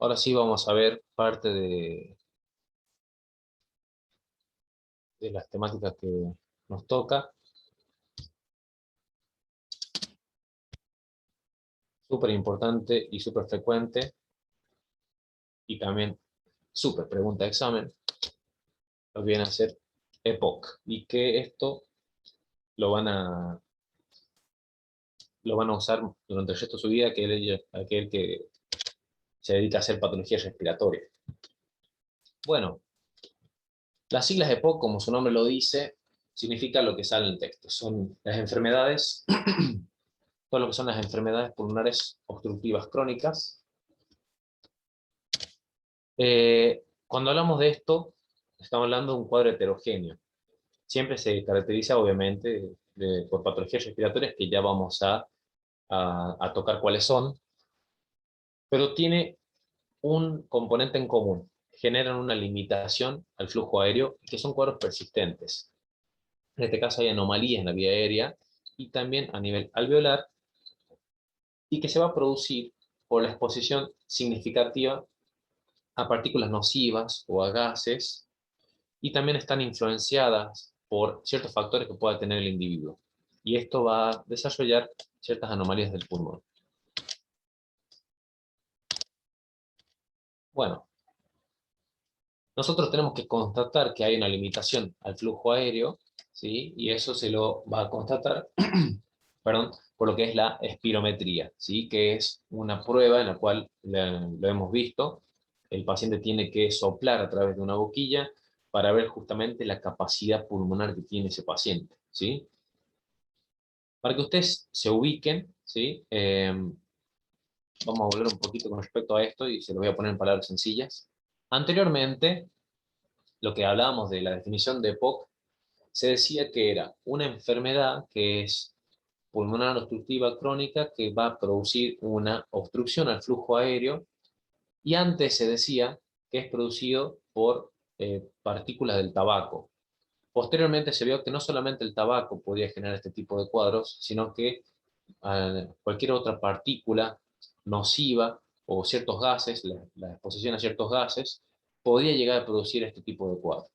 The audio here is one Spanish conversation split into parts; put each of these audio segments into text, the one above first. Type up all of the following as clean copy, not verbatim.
Ahora sí vamos a ver parte de las temáticas que nos toca. Súper importante y súper frecuente, y también súper pregunta de examen, lo viene a hacer EPOC, y que esto lo van a, lo van a usar durante el resto de su vida aquel que se dedica a hacer patologías respiratorias. Bueno, las siglas EPOC, como su nombre lo dice, significa lo que sale en el texto. Son las enfermedades, todo lo que son las enfermedades pulmonares obstructivas crónicas. Cuando hablamos de esto, estamos hablando de un cuadro heterogéneo. Siempre se caracteriza, obviamente, por patologías respiratorias, que ya vamos a tocar cuáles son, pero tiene un componente en común. Generan una limitación al flujo aéreo, que son cuadros persistentes. En este caso hay anomalías en la vía aérea y también a nivel alveolar, y que se va a producir por la exposición significativa a partículas nocivas o a gases, y también están influenciadas por ciertos factores que pueda tener el individuo. Y esto va a desarrollar ciertas anomalías del pulmón. Bueno, nosotros tenemos que constatar que hay una limitación al flujo aéreo, ¿sí? Y eso se lo va a constatar perdón, por lo que es la espirometría, ¿sí? Que es una prueba en la cual lo hemos visto. El paciente tiene que soplar a través de una boquilla para ver justamente la capacidad pulmonar que tiene ese paciente, ¿sí? Para que ustedes se ubiquen, ¿sí? Vamos a volver un poquito con respecto a esto y se lo voy a poner en palabras sencillas. Anteriormente, lo que hablábamos de la definición de EPOC, se decía que era una enfermedad que es pulmonar obstructiva crónica, que va a producir una obstrucción al flujo aéreo, y antes se decía que es producido por partículas del tabaco. Posteriormente se vio que no solamente el tabaco podía generar este tipo de cuadros, sino que cualquier otra partícula nociva o ciertos gases, la exposición a ciertos gases, podía llegar a producir este tipo de cuadros.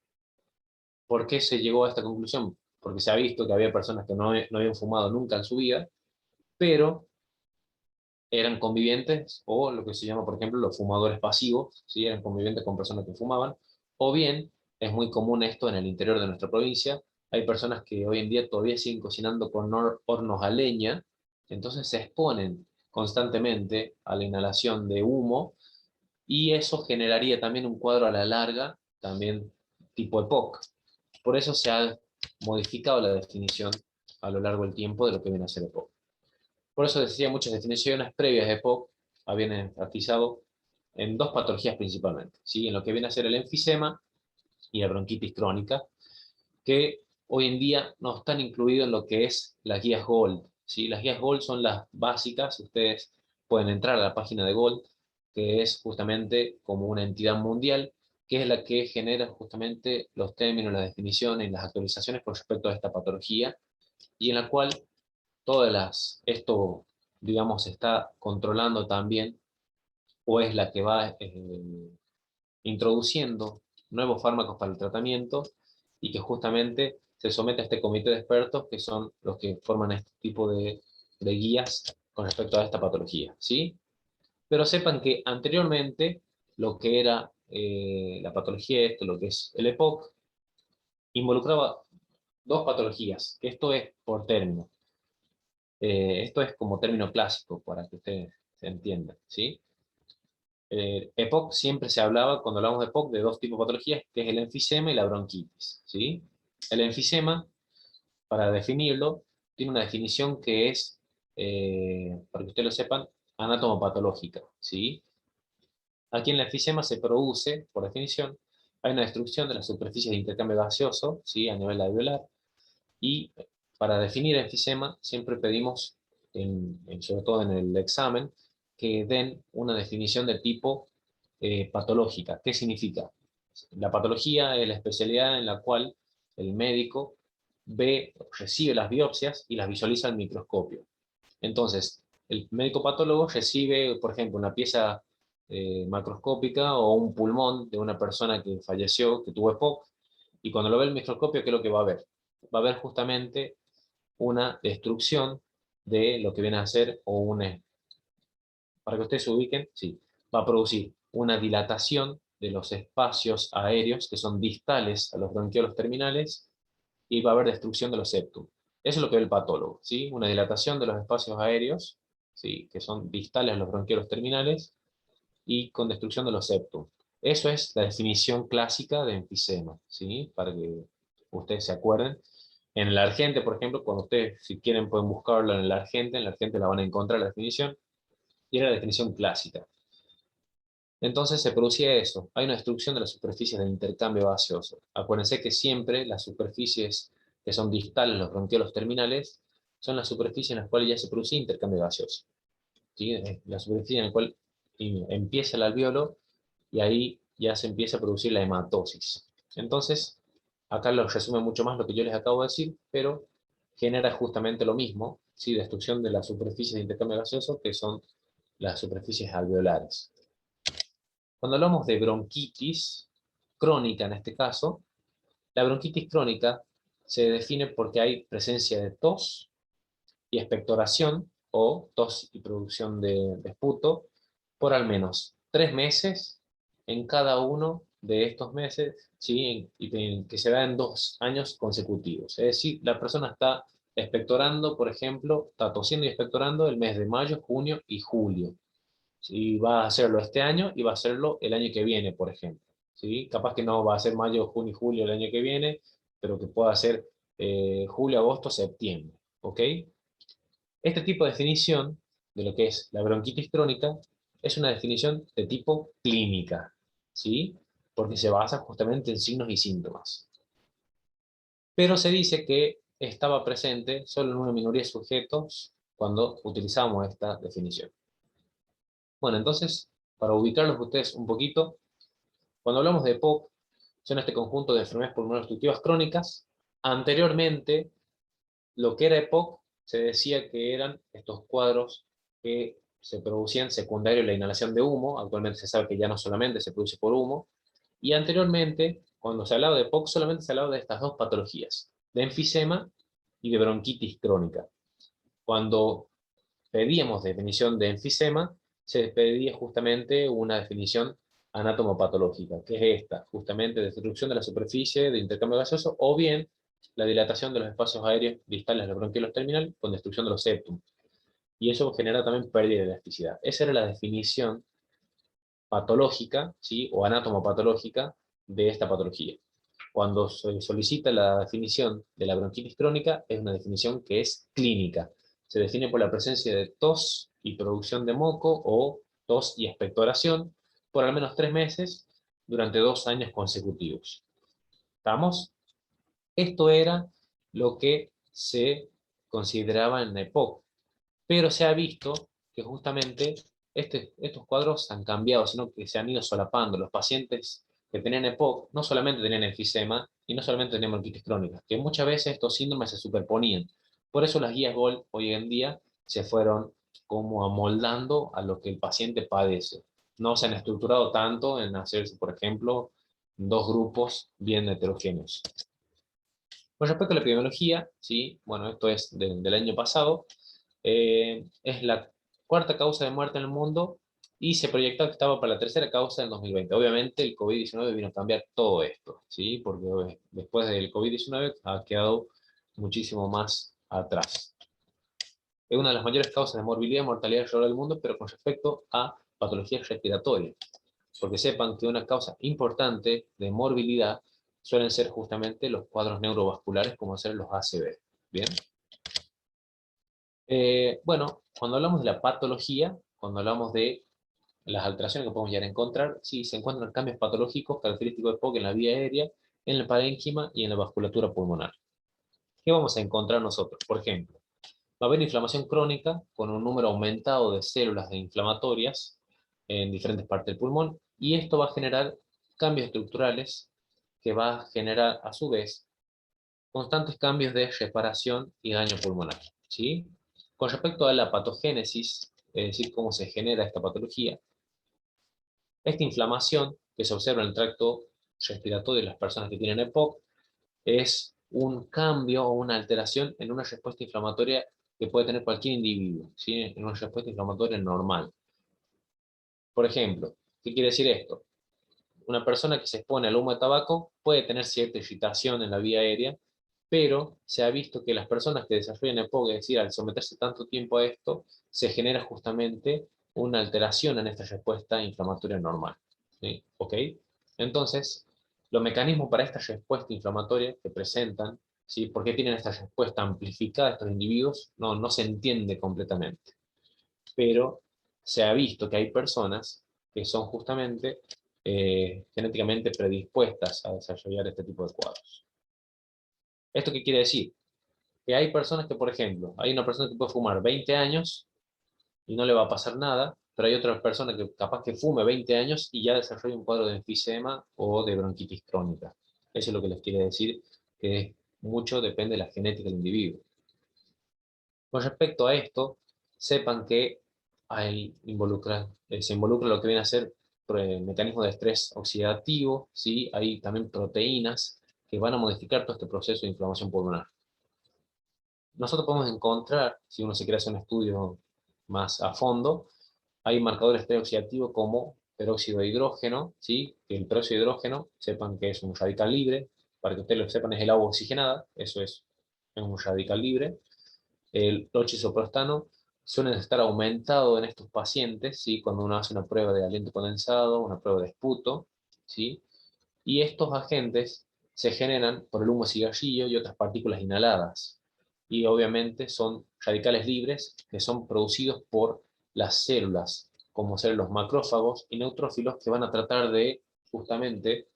¿Por qué se llegó a esta conclusión? Porque se ha visto que había personas que no habían fumado nunca en su vida, pero eran convivientes, o lo que se llama, por ejemplo, los fumadores pasivos, ¿sí? Eran convivientes con personas que fumaban, o bien, es muy común esto en el interior de nuestra provincia, hay personas que hoy en día todavía siguen cocinando con hornos a leña, entonces se exponen constantemente a la inhalación de humo, y eso generaría también un cuadro a la larga, también tipo EPOC. Por eso se ha modificado la definición a lo largo del tiempo de lo que viene a ser EPOC. Por eso decía, muchas definiciones previas de EPOC habían enfatizado en dos patologías principalmente, ¿sí? En lo que viene a ser el enfisema y la bronquitis crónica, que hoy en día no están incluidos en lo que es las guías GOLD, ¿sí? Las guías GOLD son las básicas, ustedes pueden entrar a la página de GOLD, que es justamente como una entidad mundial, que es la que genera justamente los términos, las definiciones y las actualizaciones con respecto a esta patología, y en la cual esto, digamos, se está controlando también, o es la que va introduciendo nuevos fármacos para el tratamiento, y que justamente se somete a este comité de expertos, que son los que forman este tipo de guías con respecto a esta patología, ¿sí? Pero sepan que anteriormente lo que era la patología, esto, lo que es el EPOC, involucraba dos patologías, que esto es por término. Esto es como término clásico para que ustedes se entiendan, ¿sí? EPOC siempre se hablaba, cuando hablamos de EPOC, de dos tipos de patologías, que es el enfisema y la bronquitis, ¿sí? El enfisema, para definirlo, tiene una definición que es, para que ustedes lo sepan, anatomopatológica, ¿sí? Aquí en el enfisema se produce, por definición, hay una destrucción de las superficies de intercambio gaseoso, ¿sí? A nivel alveolar, y para definir enfisema siempre pedimos, sobre todo en el examen, que den una definición de tipo patológica. ¿Qué significa? La patología es la especialidad en la cual el médico recibe las biopsias y las visualiza al microscopio. Entonces, el médico patólogo recibe, por ejemplo, una pieza macroscópica o un pulmón de una persona que falleció, que tuvo EPOC, y cuando lo ve el microscopio, ¿qué es lo que va a ver? Va a ver justamente una destrucción de lo que viene a ser, o una, para que ustedes se ubiquen, sí, va a producir una dilatación de los espacios aéreos que son distales a los bronquiolos terminales y va a haber destrucción de los septum. Eso es lo que ve el patólogo, ¿sí? Una dilatación de los espacios aéreos, ¿sí? Que son distales a los bronquiolos terminales y con destrucción de los septum. Eso es la definición clásica de enfisema, ¿sí? Para que ustedes se acuerden. En el Argente, por ejemplo, cuando ustedes, si quieren, pueden buscarlo en el Argente la van a encontrar la definición, y era la definición clásica. Entonces se producía eso, hay una destrucción de las superficies de intercambio gaseoso. Acuérdense que siempre las superficies que son distales, los bronquiolos terminales, son las superficies en las cuales ya se produce intercambio gaseoso. ¿Sí? La superficie en la cual empieza el alveolo y ahí ya se empieza a producir la hematosis. Entonces, acá lo resume mucho más lo que yo les acabo de decir, pero genera justamente lo mismo, ¿sí? Destrucción de las superficies de intercambio gaseoso, que son las superficies alveolares. Cuando hablamos de bronquitis crónica en este caso, la bronquitis crónica se define porque hay presencia de tos y expectoración, o tos y producción de esputo, por al menos 3 meses en cada uno de estos meses, ¿sí? Y que se da en 2 años consecutivos. Es decir, la persona está expectorando, por ejemplo, está tosiendo y expectorando el mes de mayo, junio y julio. Y va a hacerlo este año y va a hacerlo el año que viene, por ejemplo. ¿Sí? Capaz que no va a ser mayo, junio y julio el año que viene, pero que pueda ser julio, agosto, septiembre. ¿Ok? Este tipo de definición de lo que es la bronquitis crónica es una definición de tipo clínica, ¿sí? Porque se basa justamente en signos y síntomas. Pero se dice que estaba presente solo en una minoría de sujetos cuando utilizamos esta definición. Bueno, entonces, para ubicarlos ustedes un poquito, cuando hablamos de EPOC, son este conjunto de enfermedades pulmonares obstructivas crónicas. Anteriormente, lo que era EPOC se decía que eran estos cuadros que se producían secundario a la inhalación de humo. Actualmente se sabe que ya no solamente se produce por humo. Y anteriormente, cuando se hablaba de EPOC, solamente se hablaba de estas dos patologías, de enfisema y de bronquitis crónica. Cuando pedíamos definición de enfisema, se pedía justamente una definición anatomopatológica, que es esta, justamente destrucción de la superficie de intercambio gaseoso, o bien la dilatación de los espacios aéreos distales de los bronquiolos terminales con destrucción de los septum. Y eso genera también pérdida de elasticidad. Esa era la definición patológica, ¿sí? O anatomopatológica de esta patología. Cuando se solicita la definición de la bronquitis crónica, es una definición que es clínica. Se define por la presencia de tos y producción de moco, o tos y expectoración, por al menos 3 meses durante 2 años consecutivos. ¿Estamos? Esto era lo que se consideraba en la época, pero se ha visto que justamente estos cuadros han cambiado, sino que se han ido solapando. Los pacientes que tenían EPOC no solamente tenían enfisema y no solamente tenían bronquitis crónica, que muchas veces estos síndromes se superponían. Por eso las guías GOL hoy en día se fueron como amoldando a lo que el paciente padece. No se han estructurado tanto en hacerse, por ejemplo, dos grupos bien heterogéneos. Con respecto a la epidemiología, ¿sí? Bueno, esto es del año pasado, es la cuarta causa de muerte en el mundo y se proyectaba que estaba para la tercera causa en 2020. Obviamente el COVID-19 vino a cambiar todo esto, ¿sí? Porque después del COVID-19 ha quedado muchísimo más atrás. Es una de las mayores causas de morbilidad y mortalidad alrededor del mundo, pero con respecto a patologías respiratorias. Porque sepan que una causa importante de morbilidad suelen ser justamente los cuadros neurovasculares, como ser los ACV. ¿Bien? Bueno, cuando hablamos de la patología, cuando hablamos de las alteraciones que podemos llegar a encontrar, sí, se encuentran cambios patológicos característicos de POC en la vía aérea, en el parénquima y en la vasculatura pulmonar. ¿Qué vamos a encontrar nosotros? Por ejemplo, va a haber inflamación crónica con un número aumentado de células inflamatorias en diferentes partes del pulmón, y esto va a generar cambios estructurales que va a generar a su vez constantes cambios de reparación y daño pulmonar, ¿sí? Con respecto a la patogénesis, es decir, cómo se genera esta patología, Esta inflamación que se observa en el tracto respiratorio de las personas que tienen EPOC es un cambio o una alteración en una respuesta inflamatoria que puede tener cualquier individuo, ¿sí? En una respuesta inflamatoria normal. Por ejemplo, ¿qué quiere decir esto? Una persona que se expone al humo de tabaco puede tener cierta irritación en la vía aérea, pero se ha visto que las personas que desarrollan EPOC, es decir, al someterse tanto tiempo a esto, se genera justamente una alteración en esta respuesta inflamatoria normal. ¿Sí? ¿Ok? Entonces, los mecanismos para esta respuesta inflamatoria que presentan, ¿sí? ¿Por qué tienen esta respuesta amplificada estos individuos? No se entiende completamente. Pero se ha visto que hay personas que son justamente genéticamente predispuestas a desarrollar este tipo de cuadros. ¿Esto qué quiere decir? Que hay personas que, por ejemplo, hay una persona que puede fumar 20 años y no le va a pasar nada, pero hay otra persona que capaz que fume 20 años y ya desarrolla un cuadro de enfisema o de bronquitis crónica. Eso es lo que les quiere decir, que mucho depende de la genética del individuo. Con respecto a esto, sepan que se involucra lo que viene a ser mecanismos de estrés oxidativo, ¿sí? Hay también proteínas que van a modificar todo este proceso de inflamación pulmonar. Nosotros podemos encontrar, si uno se quiere hacer un estudio más a fondo, hay marcadores de estrés oxidativo como peróxido de hidrógeno, ¿sí? Que el peróxido de hidrógeno, sepan que es un radical libre, para que ustedes lo sepan es el agua oxigenada, eso es un radical libre. El oxisoprostano suele estar aumentado en estos pacientes, ¿sí? Cuando uno hace una prueba de aliento condensado, una prueba de esputo, ¿sí? Y estos agentes se generan por el humo de cigarrillo y otras partículas inhaladas. Y obviamente son radicales libres que son producidos por las células, como ser los macrófagos y neutrófilos, que van a tratar de justamente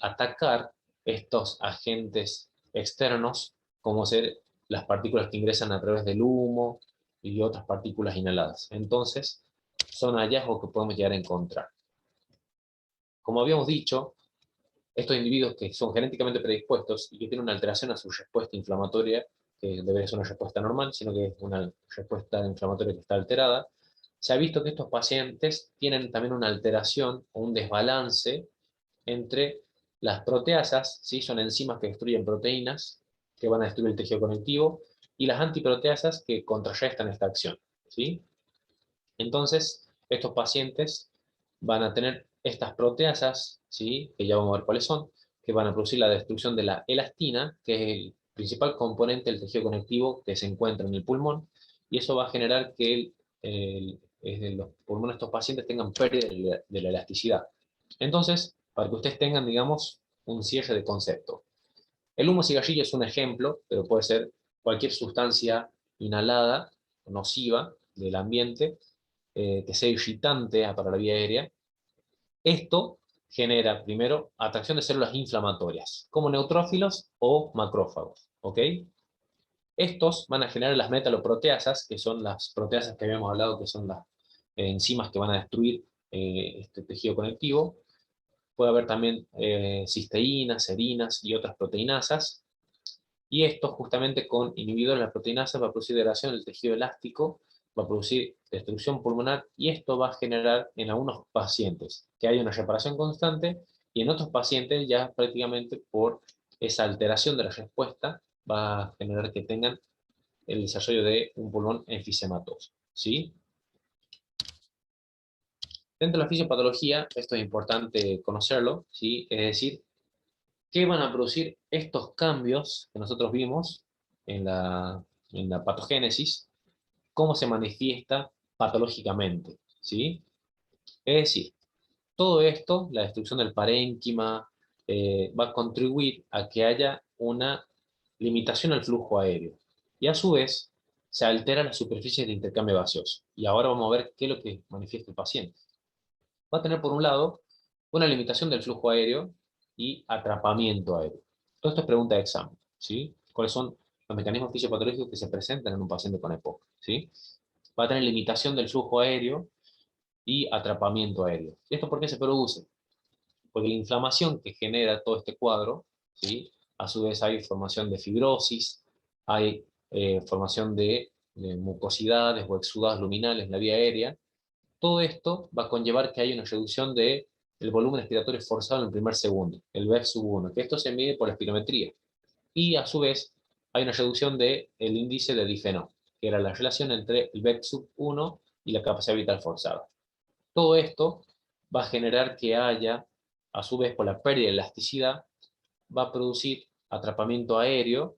atacar estos agentes externos, como ser las partículas que ingresan a través del humo y otras partículas inhaladas. Entonces, son hallazgos que podemos llegar a encontrar. Como habíamos dicho, estos individuos que son genéticamente predispuestos y que tienen una alteración a su respuesta inflamatoria, que debería ser una respuesta normal, sino que es una respuesta inflamatoria que está alterada, se ha visto que estos pacientes tienen también una alteración o un desbalance entre las proteasas, ¿sí? Son enzimas que destruyen proteínas, que van a destruir el tejido conectivo, y las antiproteasas que contrarrestan esta acción, ¿sí? Entonces, estos pacientes van a tener estas proteasas, ¿sí? Que ya vamos a ver cuáles son, que van a producir la destrucción de la elastina, que es el principal componente del tejido conectivo que se encuentra en el pulmón, y eso va a generar que los pulmones de estos pacientes tengan pérdida de la elasticidad. Entonces, para que ustedes tengan, digamos, un cierre de concepto. El humo cigarrillo es un ejemplo, pero puede ser cualquier sustancia inhalada, nociva del ambiente, que sea irritante para la vía aérea. Esto genera, primero, atracción de células inflamatorias, como neutrófilos o macrófagos. ¿Ok? Estos van a generar las metaloproteasas, que son las proteasas que habíamos hablado, que son las enzimas que van a destruir este tejido conectivo. Puede haber también cisteínas, serinas y otras proteinasas. Y esto justamente con inhibidores de la proteinasa va a producir degradación del tejido elástico, va a producir destrucción pulmonar y esto va a generar en algunos pacientes que haya una reparación constante y en otros pacientes ya prácticamente por esa alteración de la respuesta va a generar que tengan el desarrollo de un pulmón enfisematoso. ¿Sí? Dentro de la fisiopatología, esto es importante conocerlo, ¿sí? Es decir, ¿qué van a producir estos cambios que nosotros vimos en la patogénesis? ¿Cómo se manifiesta patológicamente? ¿Sí? Es decir, todo esto, la destrucción del parénquima, va a contribuir a que haya una limitación al flujo aéreo. Y a su vez, se altera la superficie de intercambio gaseoso. Y ahora vamos a ver qué es lo que manifiesta el paciente. Va a tener, por un lado, una limitación del flujo aéreo y atrapamiento aéreo. Todo esto es pregunta de examen, ¿sí? ¿Cuáles son los mecanismos fisiopatológicos que se presentan en un paciente con EPOC? ¿Sí? Va a tener limitación del flujo aéreo y atrapamiento aéreo. ¿Y esto por qué se produce? Porque la inflamación que genera todo este cuadro, ¿sí? A su vez hay formación de fibrosis, hay formación de mucosidades o exudados luminales en la vía aérea, Todo esto va a conllevar que haya una reducción del volumen expiratorio forzado en el primer segundo, el BF1, que esto se mide por la espirometría. Y a su vez hay una reducción del índice de difenón, que era la relación entre el BF1 y la capacidad vital forzada. Todo esto va a generar que haya, a su vez por la pérdida de elasticidad, va a producir atrapamiento aéreo,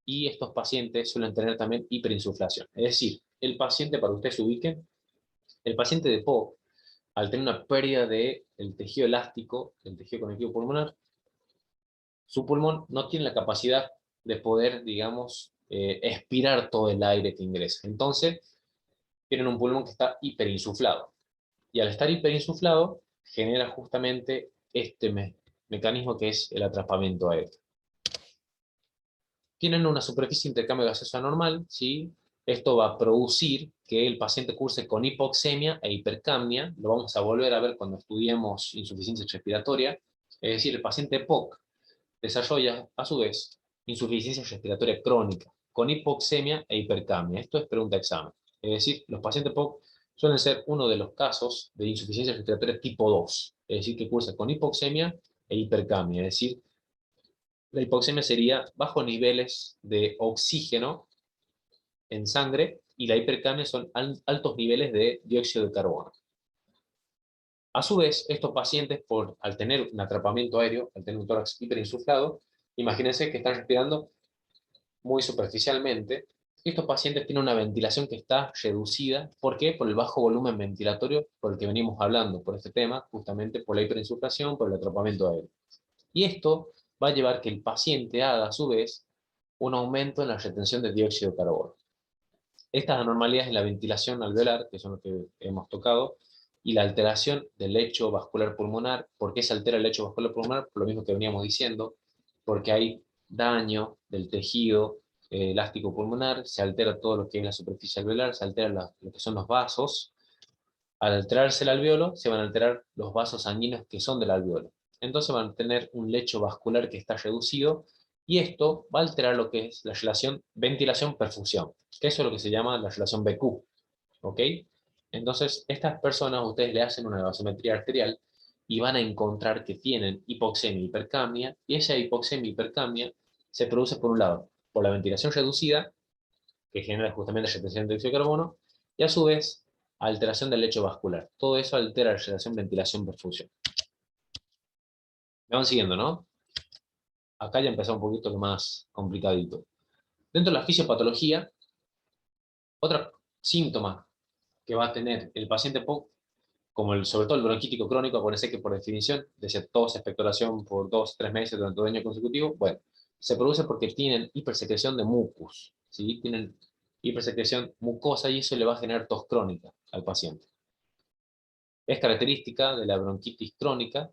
y estos pacientes suelen tener también hiperinsuflación. Es decir, el paciente, para que ustedes se ubiquen, el paciente de POC, al tener una pérdida del tejido elástico, del tejido conectivo pulmonar, su pulmón no tiene la capacidad de poder, digamos, expirar todo el aire que ingresa. Entonces, tienen un pulmón que está hiperinsuflado. Y al estar hiperinsuflado, genera justamente este mecanismo que es el atrapamiento aéreo. Tienen una superficie de intercambio gaseoso anormal, ¿sí? Esto va a producir que el paciente curse con hipoxemia e hipercapnia. Lo vamos a volver a ver cuando estudiemos insuficiencia respiratoria. Es decir, el paciente POC desarrolla, a su vez, insuficiencia respiratoria crónica, con hipoxemia e hipercapnia. Esto es pregunta examen. Es decir, los pacientes POC suelen ser uno de los casos de insuficiencia respiratoria tipo 2, es decir, que cursa con hipoxemia e hipercapnia, es decir, la hipoxemia sería bajos niveles de oxígeno en sangre y la hipercapnia son altos niveles de dióxido de carbono. A su vez, estos pacientes, al tener un atrapamiento aéreo, al tener un tórax hiperinsuflado, imagínense que están respirando muy superficialmente. Estos pacientes tienen una ventilación que está reducida. ¿Por qué? Por el bajo volumen ventilatorio por el que venimos hablando, por este tema, justamente por la hiperinsuflación, por el atrapamiento aéreo. Y esto va a llevar que el paciente haga, a su vez, un aumento en la retención de dióxido de carbono. Estas anormalidades en la ventilación alveolar, que son lo que hemos tocado, y la alteración del lecho vascular pulmonar. ¿Por qué se altera el lecho vascular pulmonar? Por lo mismo que veníamos diciendo, porque hay daño del tejido elástico pulmonar, se altera todo lo que es la superficie alveolar, se altera lo que son los vasos. Al alterarse el alveolo, se van a alterar los vasos sanguíneos que son del alveolo. Entonces van a tener un lecho vascular que está reducido, y esto va a alterar lo que es la relación ventilación-perfusión, que eso es lo que se llama la relación BQ. ¿Ok? Entonces, estas personas, ustedes le hacen una gasometría arterial y van a encontrar que tienen hipoxemia y hipercapnia, y esa hipoxemia y hipercapnia se produce por un lado por la ventilación reducida, que genera justamente retención de dióxido de carbono, y a su vez alteración del lecho vascular. Todo eso altera la relación ventilación-perfusión. Me van siguiendo, ¿no? Acá ya empezó un poquito lo más complicadito. Dentro de la fisiopatología, otro síntoma que va a tener el paciente POC, como sobre todo el bronquítico crónico, acuérdense que por definición, de tos, expectoración por 2-3 meses durante un año consecutivo, bueno, se produce porque tienen hipersecreción de mucus, ¿sí? Tienen hipersecreción mucosa y eso le va a generar tos crónica al paciente. Es característica de la bronquitis crónica,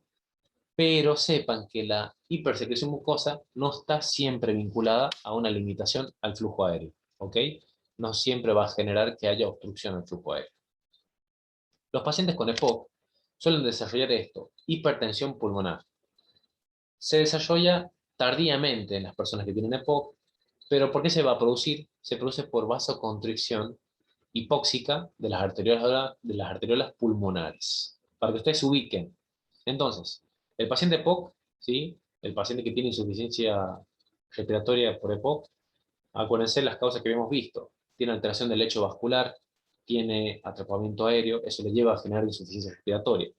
pero sepan que la hipersecreción mucosa no está siempre vinculada a una limitación al flujo aéreo, ¿ok? No siempre va a generar que haya obstrucción al flujo aéreo. Los pacientes con EPOC suelen desarrollar esto, hipertensión pulmonar. Se desarrolla tardíamente en las personas que tienen EPOC, pero ¿por qué se va a producir? Se produce por vasoconstricción hipóxica de las arteriolas pulmonares. Para que ustedes se ubiquen. Entonces, el paciente EPOC, ¿sí? El paciente que tiene insuficiencia respiratoria por EPOC, acuérdense las causas que habíamos visto. Tiene alteración del lecho vascular, tiene atrapamiento aéreo, eso le lleva a generar insuficiencia respiratoria.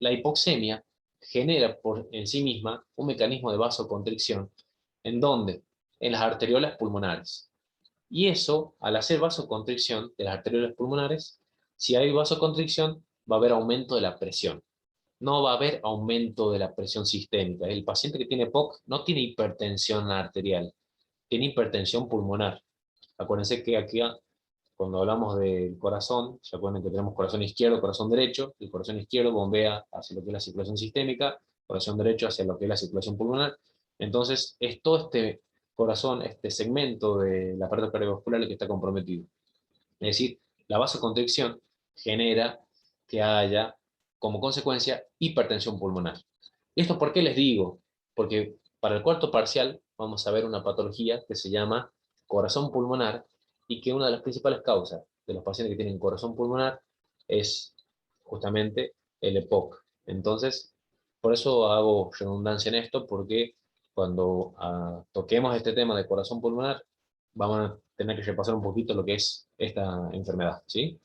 La hipoxemia genera en sí misma un mecanismo de vasoconstricción. ¿En dónde? En las arteriolas pulmonares. Y eso, al hacer vasoconstricción de las arteriolas pulmonares, si hay vasoconstricción, va a haber aumento de la presión. No va a haber aumento de la presión sistémica. El paciente que tiene POC no tiene hipertensión arterial, tiene hipertensión pulmonar. Acuérdense que aquí, cuando hablamos del corazón, se acuerdan que tenemos corazón izquierdo, corazón derecho. El corazón izquierdo bombea hacia lo que es la circulación sistémica, corazón derecho hacia lo que es la circulación pulmonar. Entonces, es todo este corazón, este segmento de la parte cardiovascular el que está comprometido. Es decir, la vasoconstricción genera que haya, como consecuencia, hipertensión pulmonar. ¿Y esto por qué les digo? Porque para el cuarto parcial vamos a ver una patología que se llama corazón pulmonar, y que una de las principales causas de los pacientes que tienen corazón pulmonar es justamente el EPOC. Entonces, por eso hago redundancia en esto, porque cuando toquemos este tema de corazón pulmonar, vamos a tener que repasar un poquito lo que es esta enfermedad, ¿sí?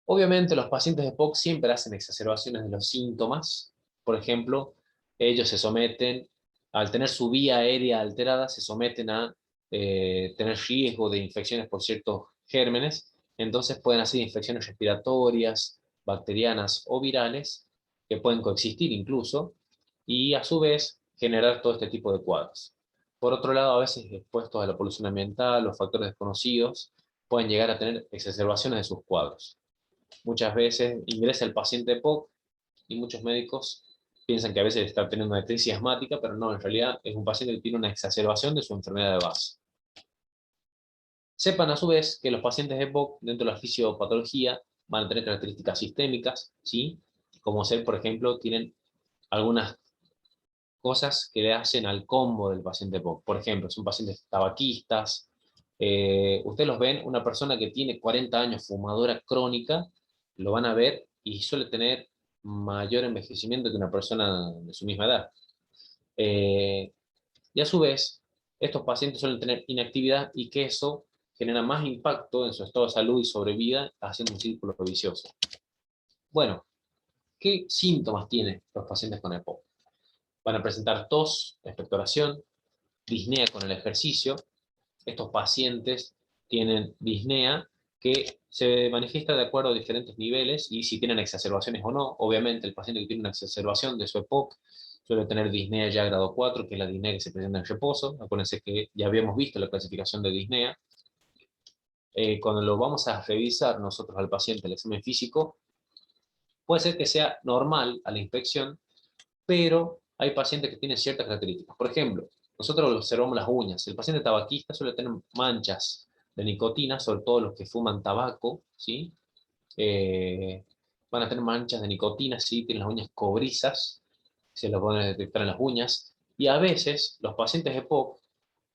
Obviamente los pacientes de POC siempre hacen exacerbaciones de los síntomas. Por ejemplo, ellos se someten, al tener su vía aérea alterada, se someten a tener riesgo de infecciones por ciertos gérmenes. Entonces pueden hacer infecciones respiratorias, bacterianas o virales, que pueden coexistir incluso, y a su vez generar todo este tipo de cuadros. Por otro lado, a veces expuestos a la polución ambiental o factores desconocidos, pueden llegar a tener exacerbaciones de sus cuadros. Muchas veces ingresa el paciente POC y muchos médicos piensan que a veces está teniendo una crisis asmática, pero no, en realidad es un paciente que tiene una exacerbación de su enfermedad de base. Sepan a su vez que los pacientes de POC dentro de la fisiopatología van a tener características sistémicas, ¿sí? Como ser, por ejemplo, tienen algunas cosas que le hacen al combo del paciente POC. Por ejemplo, son pacientes tabaquistas. Ustedes los ven, una persona que tiene 40 años, fumadora crónica, lo van a ver y suele tener mayor envejecimiento que una persona de su misma edad. Eh, y a su vez, estos pacientes suelen tener inactividad y que eso genera más impacto en su estado de salud y sobrevida, haciendo un círculo vicioso. Bueno, ¿qué síntomas tienen los pacientes con EPOC? Van a presentar tos, expectoración, disnea con el ejercicio. Estos pacientes tienen disnea que se manifiesta de acuerdo a diferentes niveles y si tienen exacerbaciones o no. Obviamente el paciente que tiene una exacerbación de su EPOC suele tener disnea ya grado 4, que es la disnea que se presenta en reposo. Acuérdense que ya habíamos visto la clasificación de disnea. Cuando lo vamos a revisar nosotros al paciente, el examen físico, puede ser que sea normal a la inspección, pero hay pacientes que tienen ciertas características. Por ejemplo, nosotros observamos las uñas. El paciente tabaquista suele tener manchas de nicotina, sobre todo los que fuman tabaco, ¿sí? Eh, Van a tener manchas de nicotina, ¿sí? Tienen las uñas cobrizas, se lo pueden detectar en las uñas. Y a veces los pacientes de POC,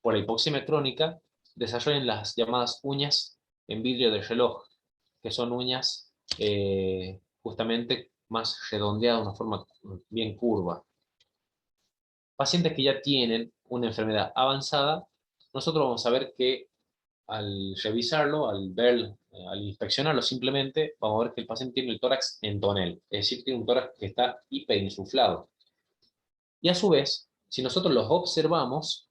por la hipoxemia crónica, desarrollan las llamadas uñas en vidrio de reloj, que son uñas justamente más redondeadas, de una forma bien curva. Pacientes que ya tienen una enfermedad avanzada, nosotros vamos a ver que al revisarlo, al ver, al inspeccionarlo simplemente, vamos a ver que el paciente tiene el tórax en tonel, es decir, tiene un tórax que está hiperinsuflado. Y a su vez, si nosotros los observamos,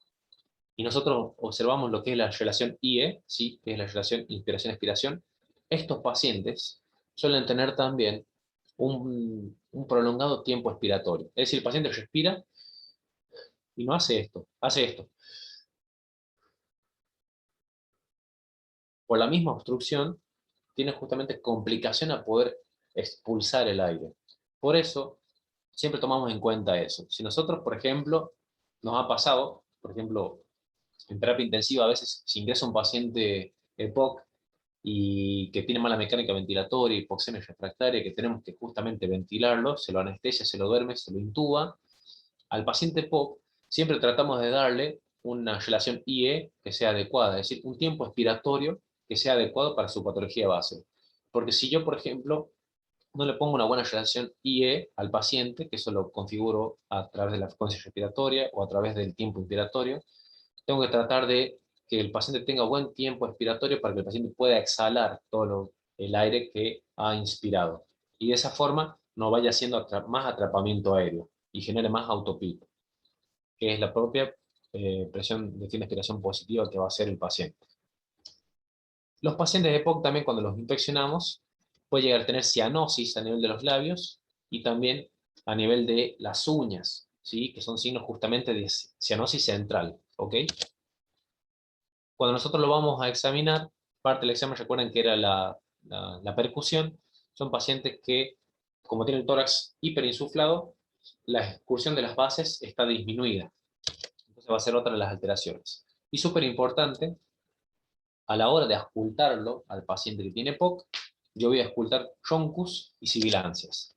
y nosotros observamos lo que es la relación IE, ¿sí? Que es la relación inspiración-expiración, estos pacientes suelen tener también un prolongado tiempo expiratorio. Es decir, el paciente respira y no hace esto, hace esto. Por la misma obstrucción, tiene justamente complicación a poder expulsar el aire. Por eso, siempre tomamos en cuenta eso. Si nosotros, por ejemplo, nos ha pasado, por ejemplo, en terapia intensiva a veces se ingresa un paciente EPOC y que tiene mala mecánica ventilatoria, hipoxemia refractaria, que tenemos que justamente ventilarlo, se lo anestesia, se lo duerme, se lo intuba. Al paciente POC siempre tratamos de darle una relación IE que sea adecuada, es decir, un tiempo expiratorio que sea adecuado para su patología base. Porque si yo, por ejemplo, no le pongo una buena relación IE al paciente, que eso lo configuro a través de la frecuencia respiratoria o a través del tiempo inspiratorio, tengo que tratar de que el paciente tenga buen tiempo expiratorio para que el paciente pueda exhalar todo el aire que ha inspirado. Y de esa forma no vaya haciendo más atrapamiento aéreo y genere más autopico, que es la propia presión de fin de expiración positiva que va a hacer el paciente. Los pacientes de EPOC también cuando los inspeccionamos puede llegar a tener cianosis a nivel de los labios y también a nivel de las uñas, ¿sí? Que son signos justamente de cianosis central. ¿Ok? Cuando nosotros lo vamos a examinar, parte del examen, recuerden que era la percusión, son pacientes que, como tienen el tórax hiperinsuflado, la excursión de las bases está disminuida. Entonces va a ser otra de las alteraciones. Y súper importante, a la hora de auscultarlo al paciente que tiene POC, yo voy a auscultar roncus y sibilancias.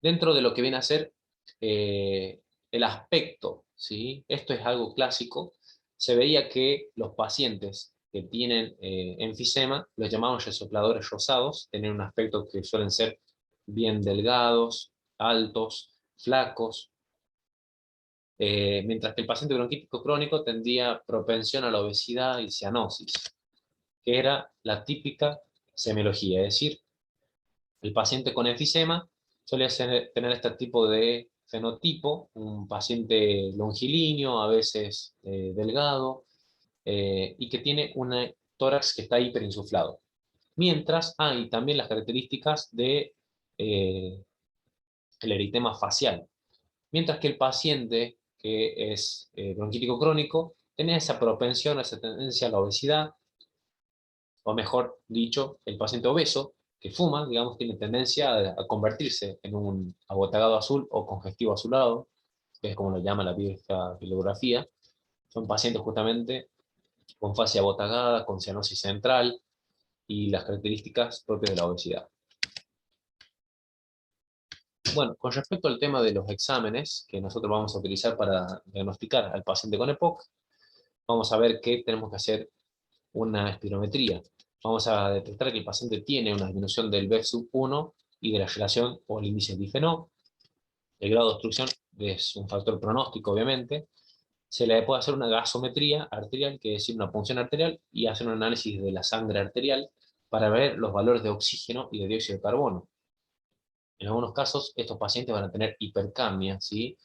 Dentro de lo que viene a ser el aspecto, ¿sí? Esto es algo clásico. Se veía que los pacientes que tienen enfisema, los llamamos resopladores rosados, tienen un aspecto que suelen ser bien delgados, altos, flacos, mientras que el paciente bronquítico crónico tendría propensión a la obesidad y cianosis, que era la típica semiología, es decir, el paciente con enfisema suele tener este tipo de fenotipo, un paciente longilíneo, a veces delgado, y que tiene un tórax que está hiperinsuflado. Mientras hay también las características de el eritema facial. Mientras que el paciente que es bronquítico crónico tiene esa propensión, esa tendencia a la obesidad, o mejor dicho, el paciente obeso que fuma, digamos, tiene tendencia a convertirse en un abotagado azul o congestivo azulado, que es como lo llama la vieja bibliografía. Son pacientes justamente con fase abotagada, con cianosis central y las características propias de la obesidad. Bueno, con respecto al tema de los exámenes que nosotros vamos a utilizar para diagnosticar al paciente con EPOC, vamos a ver que tenemos que hacer una espirometría. Vamos a detectar que el paciente tiene una disminución del BEF1 y de la relación o el índice de difenó. El grado de obstrucción es un factor pronóstico, obviamente. Se le puede hacer una gasometría arterial, que es decir, una punción arterial, y hacer un análisis de la sangre arterial para ver los valores de oxígeno y de dióxido de carbono. En algunos casos, estos pacientes van a tener hipercamia, ¿sí?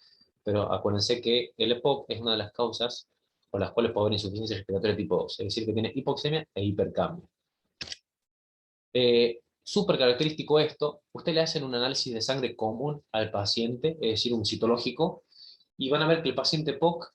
Pero acuérdense que el EPOC es una de las causas por las cuales puede haber insuficiencia respiratoria tipo 2, es decir, que tiene hipoxemia e hipercamia. Súper característico esto, usted le hacen un análisis de sangre común al paciente, es decir, un citológico, y van a ver que el paciente EPOC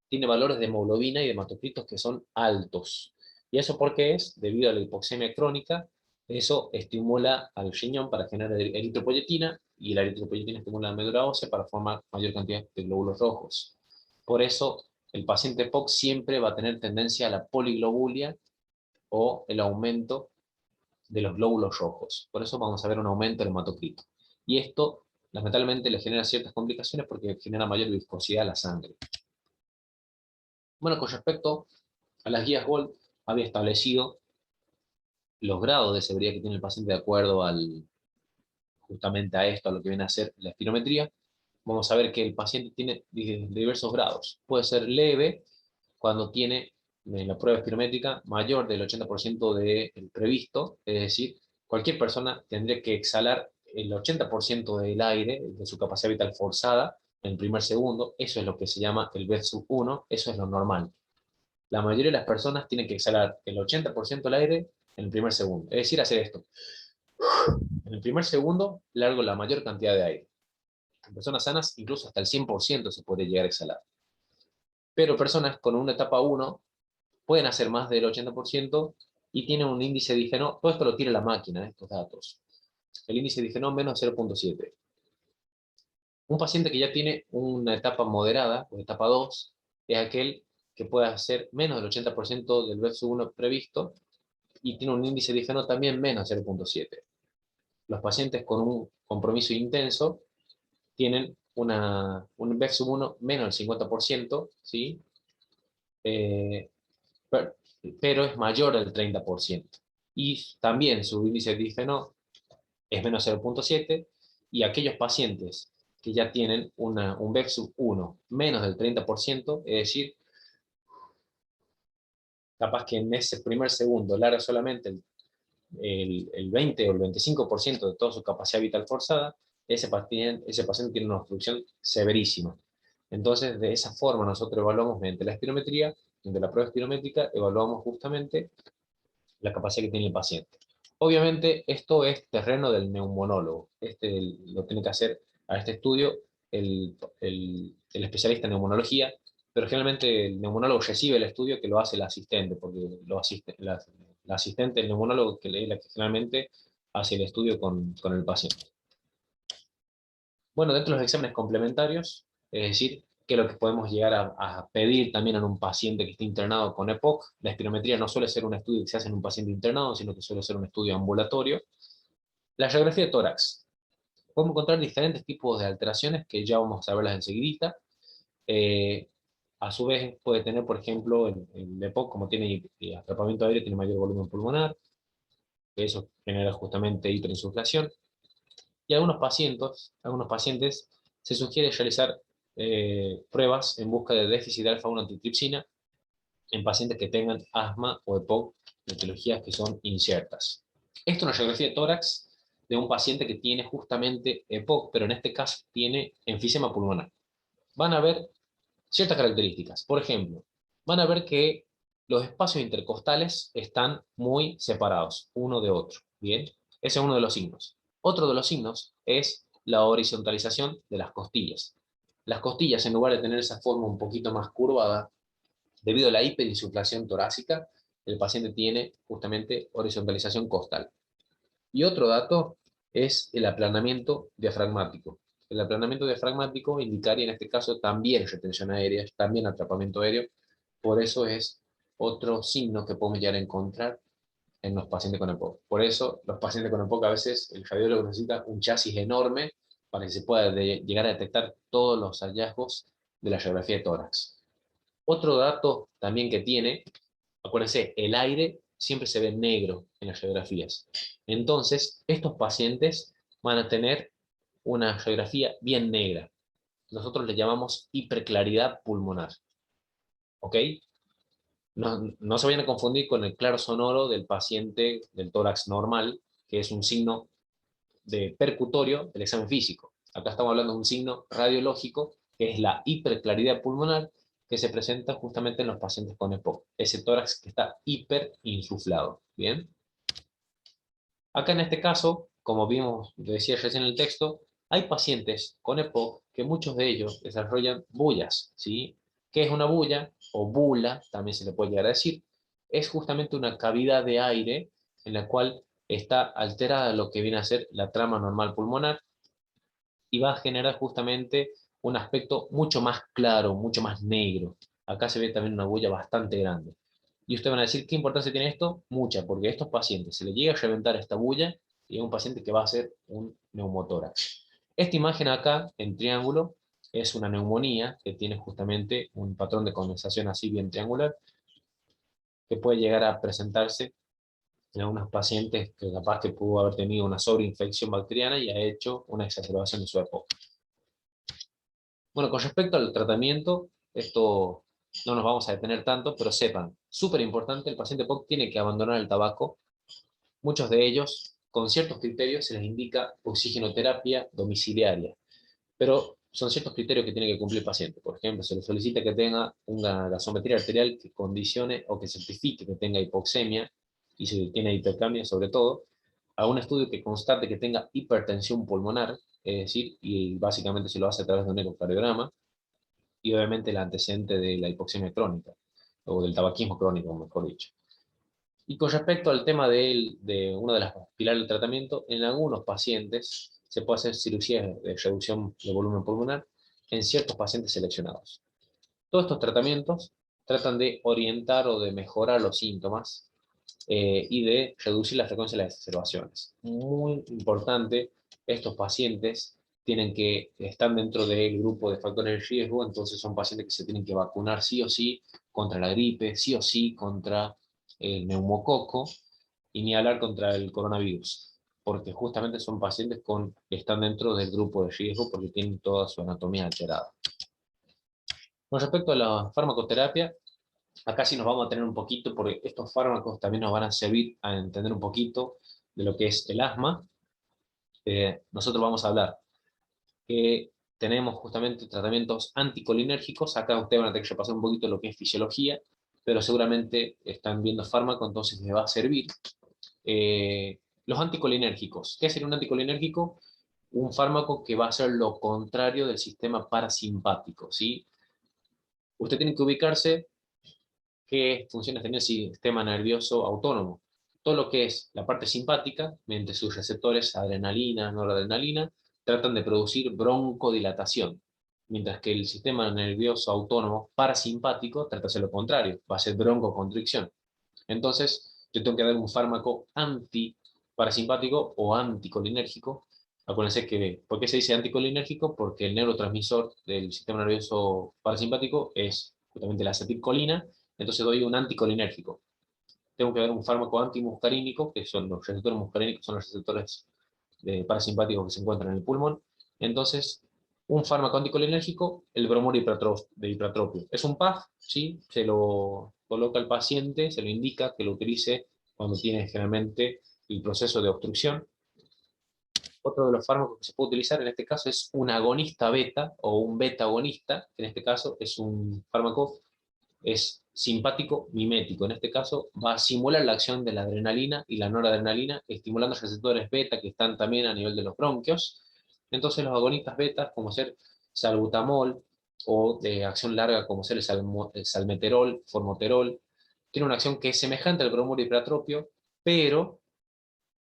tiene valores de hemoglobina y de hematocritos que son altos. ¿Y eso por qué es? Debido a la hipoxemia crónica, eso estimula al riñón para generar eritropoyetina, y la eritropoyetina estimula la médula ósea para formar mayor cantidad de glóbulos rojos. Por eso, el paciente EPOC siempre va a tener tendencia a la poliglobulia o el aumento de los glóbulos rojos. Por eso vamos a ver un aumento del hematocrito. Y esto, lamentablemente, le genera ciertas complicaciones porque genera mayor viscosidad a la sangre. Bueno, con respecto a las guías Gold, había establecido los grados de severidad que tiene el paciente de acuerdo justamente a esto, a lo que viene a ser la espirometría. Vamos a ver que el paciente tiene diversos grados. Puede ser leve cuando tiene en la prueba espirométrica mayor del 80% del previsto, es decir, cualquier persona tendría que exhalar el 80% del aire, de su capacidad vital forzada, en el primer segundo. Eso es lo que se llama el BEF1, eso es lo normal. La mayoría de las personas tienen que exhalar el 80% del aire en el primer segundo. Es decir, hacer esto. En el primer segundo, largo la mayor cantidad de aire. En personas sanas, incluso hasta el 100% se puede llegar a exhalar. Pero personas con una etapa 1 pueden hacer más del 80% y tienen un índice de difenó. Todo esto lo tira la máquina, estos datos. El índice de difenó menos 0,7. Un paciente que ya tiene una etapa moderada, o etapa 2, es aquel que puede hacer menos del 80% del BEF1 previsto y tiene un índice de difenó también menos 0,7. Los pacientes con un compromiso intenso tienen un BEF1 menos del 50%, ¿sí? Eh, pero, pero es mayor al 30%. Y también su índice de difenó es menos 0,7, y aquellos pacientes que ya tienen un BEF1 menos del 30%, es decir, capaz que en ese primer segundo larga solamente el 20 o el 25% de toda su capacidad vital forzada, ese paciente tiene una obstrucción severísima. Entonces, de esa forma nosotros evaluamos mediante la espirometría, mediante la prueba espirométrica, evaluamos justamente la capacidad que tiene el paciente. Obviamente, esto es terreno del neumonólogo. Lo tiene que hacer a este estudio el especialista en neumonología, pero generalmente el neumonólogo recibe el estudio que lo hace el asistente, porque la asistente, el neumonólogo, que es la que generalmente hace el estudio con el paciente. Bueno, dentro de los exámenes complementarios, es decir, que es lo que podemos llegar a pedir también en un paciente que esté internado con EPOC. La espirometría no suele ser un estudio que se hace en un paciente internado, sino que suele ser un estudio ambulatorio. La radiografía de tórax. Podemos encontrar diferentes tipos de alteraciones que ya vamos a verlas enseguida. A su vez puede tener, por ejemplo, el EPOC, como tiene atrapamiento aéreo, tiene mayor volumen pulmonar, que eso genera justamente hiperinsuflación. Y algunos pacientes se sugiere realizar pruebas en busca de déficit de alfa-1 antitripsina en pacientes que tengan asma o EPOC, etiologías que son inciertas. Esto es una radiografía de tórax de un paciente que tiene justamente EPOC, pero en este caso tiene enfisema pulmonar. Van a ver ciertas características. Por ejemplo, van a ver que los espacios intercostales están muy separados uno de otro. Bien, ese es uno de los signos. Otro de los signos es la horizontalización de las costillas. Las costillas, en lugar de tener esa forma un poquito más curvada, debido a la hiperinsuflación torácica, el paciente tiene justamente horizontalización costal. Y otro dato es el aplanamiento diafragmático. El aplanamiento diafragmático indicaría en este caso también retención aérea, también atrapamiento aéreo. Por eso es otro signo que podemos llegar a encontrar en los pacientes con EPOC. Por eso los pacientes con EPOC a veces el radiólogo necesita un chasis enorme para que se pueda llegar a detectar todos los hallazgos de la radiografía de tórax. Otro dato también que tiene, acuérdense, el aire siempre se ve negro en las radiografías. Entonces, estos pacientes van a tener una radiografía bien negra. Nosotros le llamamos hiperclaridad pulmonar. ¿Ok? No se vayan a confundir con el claro sonoro del paciente del tórax normal, que es un signo de percutorio del examen físico. Acá estamos hablando de un signo radiológico, que es la hiperclaridad pulmonar, que se presenta justamente en los pacientes con EPOC. Ese tórax que está hiperinsuflado. ¿Bien? Acá en este caso, como vimos, lo decía recién en el texto, hay pacientes con EPOC que muchos de ellos desarrollan bullas, ¿sí? ¿Qué es una bulla? O bula, también se le puede llegar a decir. Es justamente una cavidad de aire en la cual está alterada lo que viene a ser la trama normal pulmonar y va a generar justamente un aspecto mucho más claro, mucho más negro. Acá se ve también una bulla bastante grande. Y ustedes van a decir, ¿qué importancia tiene esto? Mucha, porque a estos pacientes se les llega a reventar esta bulla y es un paciente que va a hacer un neumotórax. Esta imagen acá, en triángulo, es una neumonía que tiene justamente un patrón de condensación así bien triangular, que puede llegar a presentarse en algunos pacientes que capaz que pudo haber tenido una sobreinfección bacteriana y ha hecho una exacerbación de su EPOC. Bueno, con respecto al tratamiento, esto no nos vamos a detener tanto, pero sepan, súper importante, el paciente POC tiene que abandonar el tabaco. Muchos de ellos, con ciertos criterios, se les indica oxigenoterapia domiciliaria, pero son ciertos criterios que tiene que cumplir el paciente. Por ejemplo, se le solicita que tenga una gasometría arterial que condicione o que certifique que tenga hipoxemia, y si tiene hipercamia sobre todo, a un estudio que constate que tenga hipertensión pulmonar, es decir, y básicamente se lo hace a través de un ecocardiograma, y obviamente el antecedente de la hipoxemia crónica, o del tabaquismo crónico, mejor dicho. Y con respecto al tema de una de las pilares del tratamiento, en algunos pacientes se puede hacer cirugía de reducción de volumen pulmonar en ciertos pacientes seleccionados. Todos estos tratamientos tratan de orientar o de mejorar los síntomas y de reducir la frecuencia de las exacerbaciones. Muy importante, estos pacientes están dentro del grupo de factores de riesgo, entonces son pacientes que se tienen que vacunar sí o sí contra la gripe, sí o sí contra el neumococo, y ni hablar contra el coronavirus, porque justamente son pacientes que están dentro del grupo de riesgo porque tienen toda su anatomía alterada. Con respecto a la farmacoterapia, acá sí nos vamos a tener un poquito, porque estos fármacos también nos van a servir a entender un poquito de lo que es el asma. Nosotros vamos a hablar que tenemos justamente tratamientos anticolinérgicos. Acá ustedes van a tener que repasar un poquito lo que es fisiología, pero seguramente están viendo fármaco, entonces les va a servir. Los anticolinérgicos. ¿Qué sería un anticolinérgico? Un fármaco que va a hacer lo contrario del sistema parasimpático, ¿sí? Usted tiene que ubicarse qué funciones tiene el sistema nervioso autónomo. Todo lo que es la parte simpática, mediante sus receptores adrenalina, noradrenalina, tratan de producir broncodilatación, mientras que el sistema nervioso autónomo parasimpático trata de hacer lo contrario, va a ser broncoconstricción. Entonces, yo tengo que dar un fármaco antiparasimpático o anticolinérgico. Acuérdense que, ¿por qué se dice anticolinérgico? Porque el neurotransmisor del sistema nervioso parasimpático es justamente la acetilcolina, entonces doy un anticolinérgico. Tengo que dar un fármaco antimuscarínico, que son los receptores muscarínicos, son los receptores parasimpáticos que se encuentran en el pulmón. Entonces, un fármaco anticolinérgico, el bromuro de hipratropio. Es un PAF, ¿sí? Se lo coloca al paciente, se lo indica que lo utilice cuando tiene generalmente el proceso de obstrucción. Otro de los fármacos que se puede utilizar en este caso es un agonista beta o un beta agonista, que en este caso es un fármaco es simpático mimético. En este caso va a simular la acción de la adrenalina y la noradrenalina, estimulando receptores beta que están también a nivel de los bronquios. Entonces los agonistas beta, como ser salbutamol, o de acción larga como ser el salmeterol, formoterol, tiene una acción que es semejante al bromuro hipratropio, pero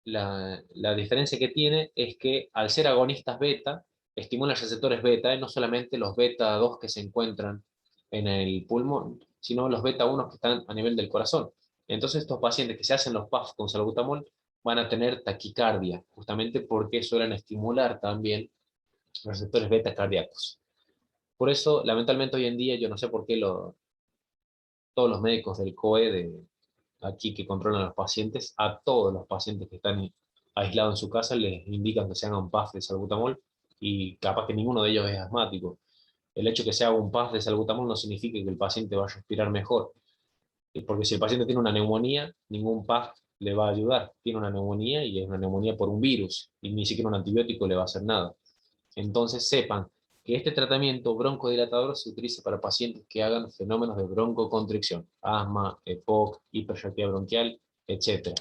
la diferencia que tiene es que al ser agonistas beta, estimulan receptores beta, y no solamente los beta 2 que se encuentran en el pulmón, sino los beta 1 que están a nivel del corazón. Entonces estos pacientes que se hacen los PAF con salbutamol van a tener taquicardia, justamente porque suelen estimular también los receptores beta cardíacos. Por eso, lamentablemente hoy en día, yo no sé por qué todos los médicos del COE aquí que controlan a los pacientes, a todos los pacientes que están aislados en su casa les indican que se hagan un PAF de salbutamol y capaz que ninguno de ellos es asmático. El hecho de que se haga un PAF de salbutamol no significa que el paciente vaya a respirar mejor, porque si el paciente tiene una neumonía, ningún PAF le va a ayudar. Tiene una neumonía y es una neumonía por un virus y ni siquiera un antibiótico le va a hacer nada. Entonces sepan que este tratamiento broncodilatador se utiliza para pacientes que hagan fenómenos de broncoconstricción, asma, EPOC, hiperreactividad bronquial, etc.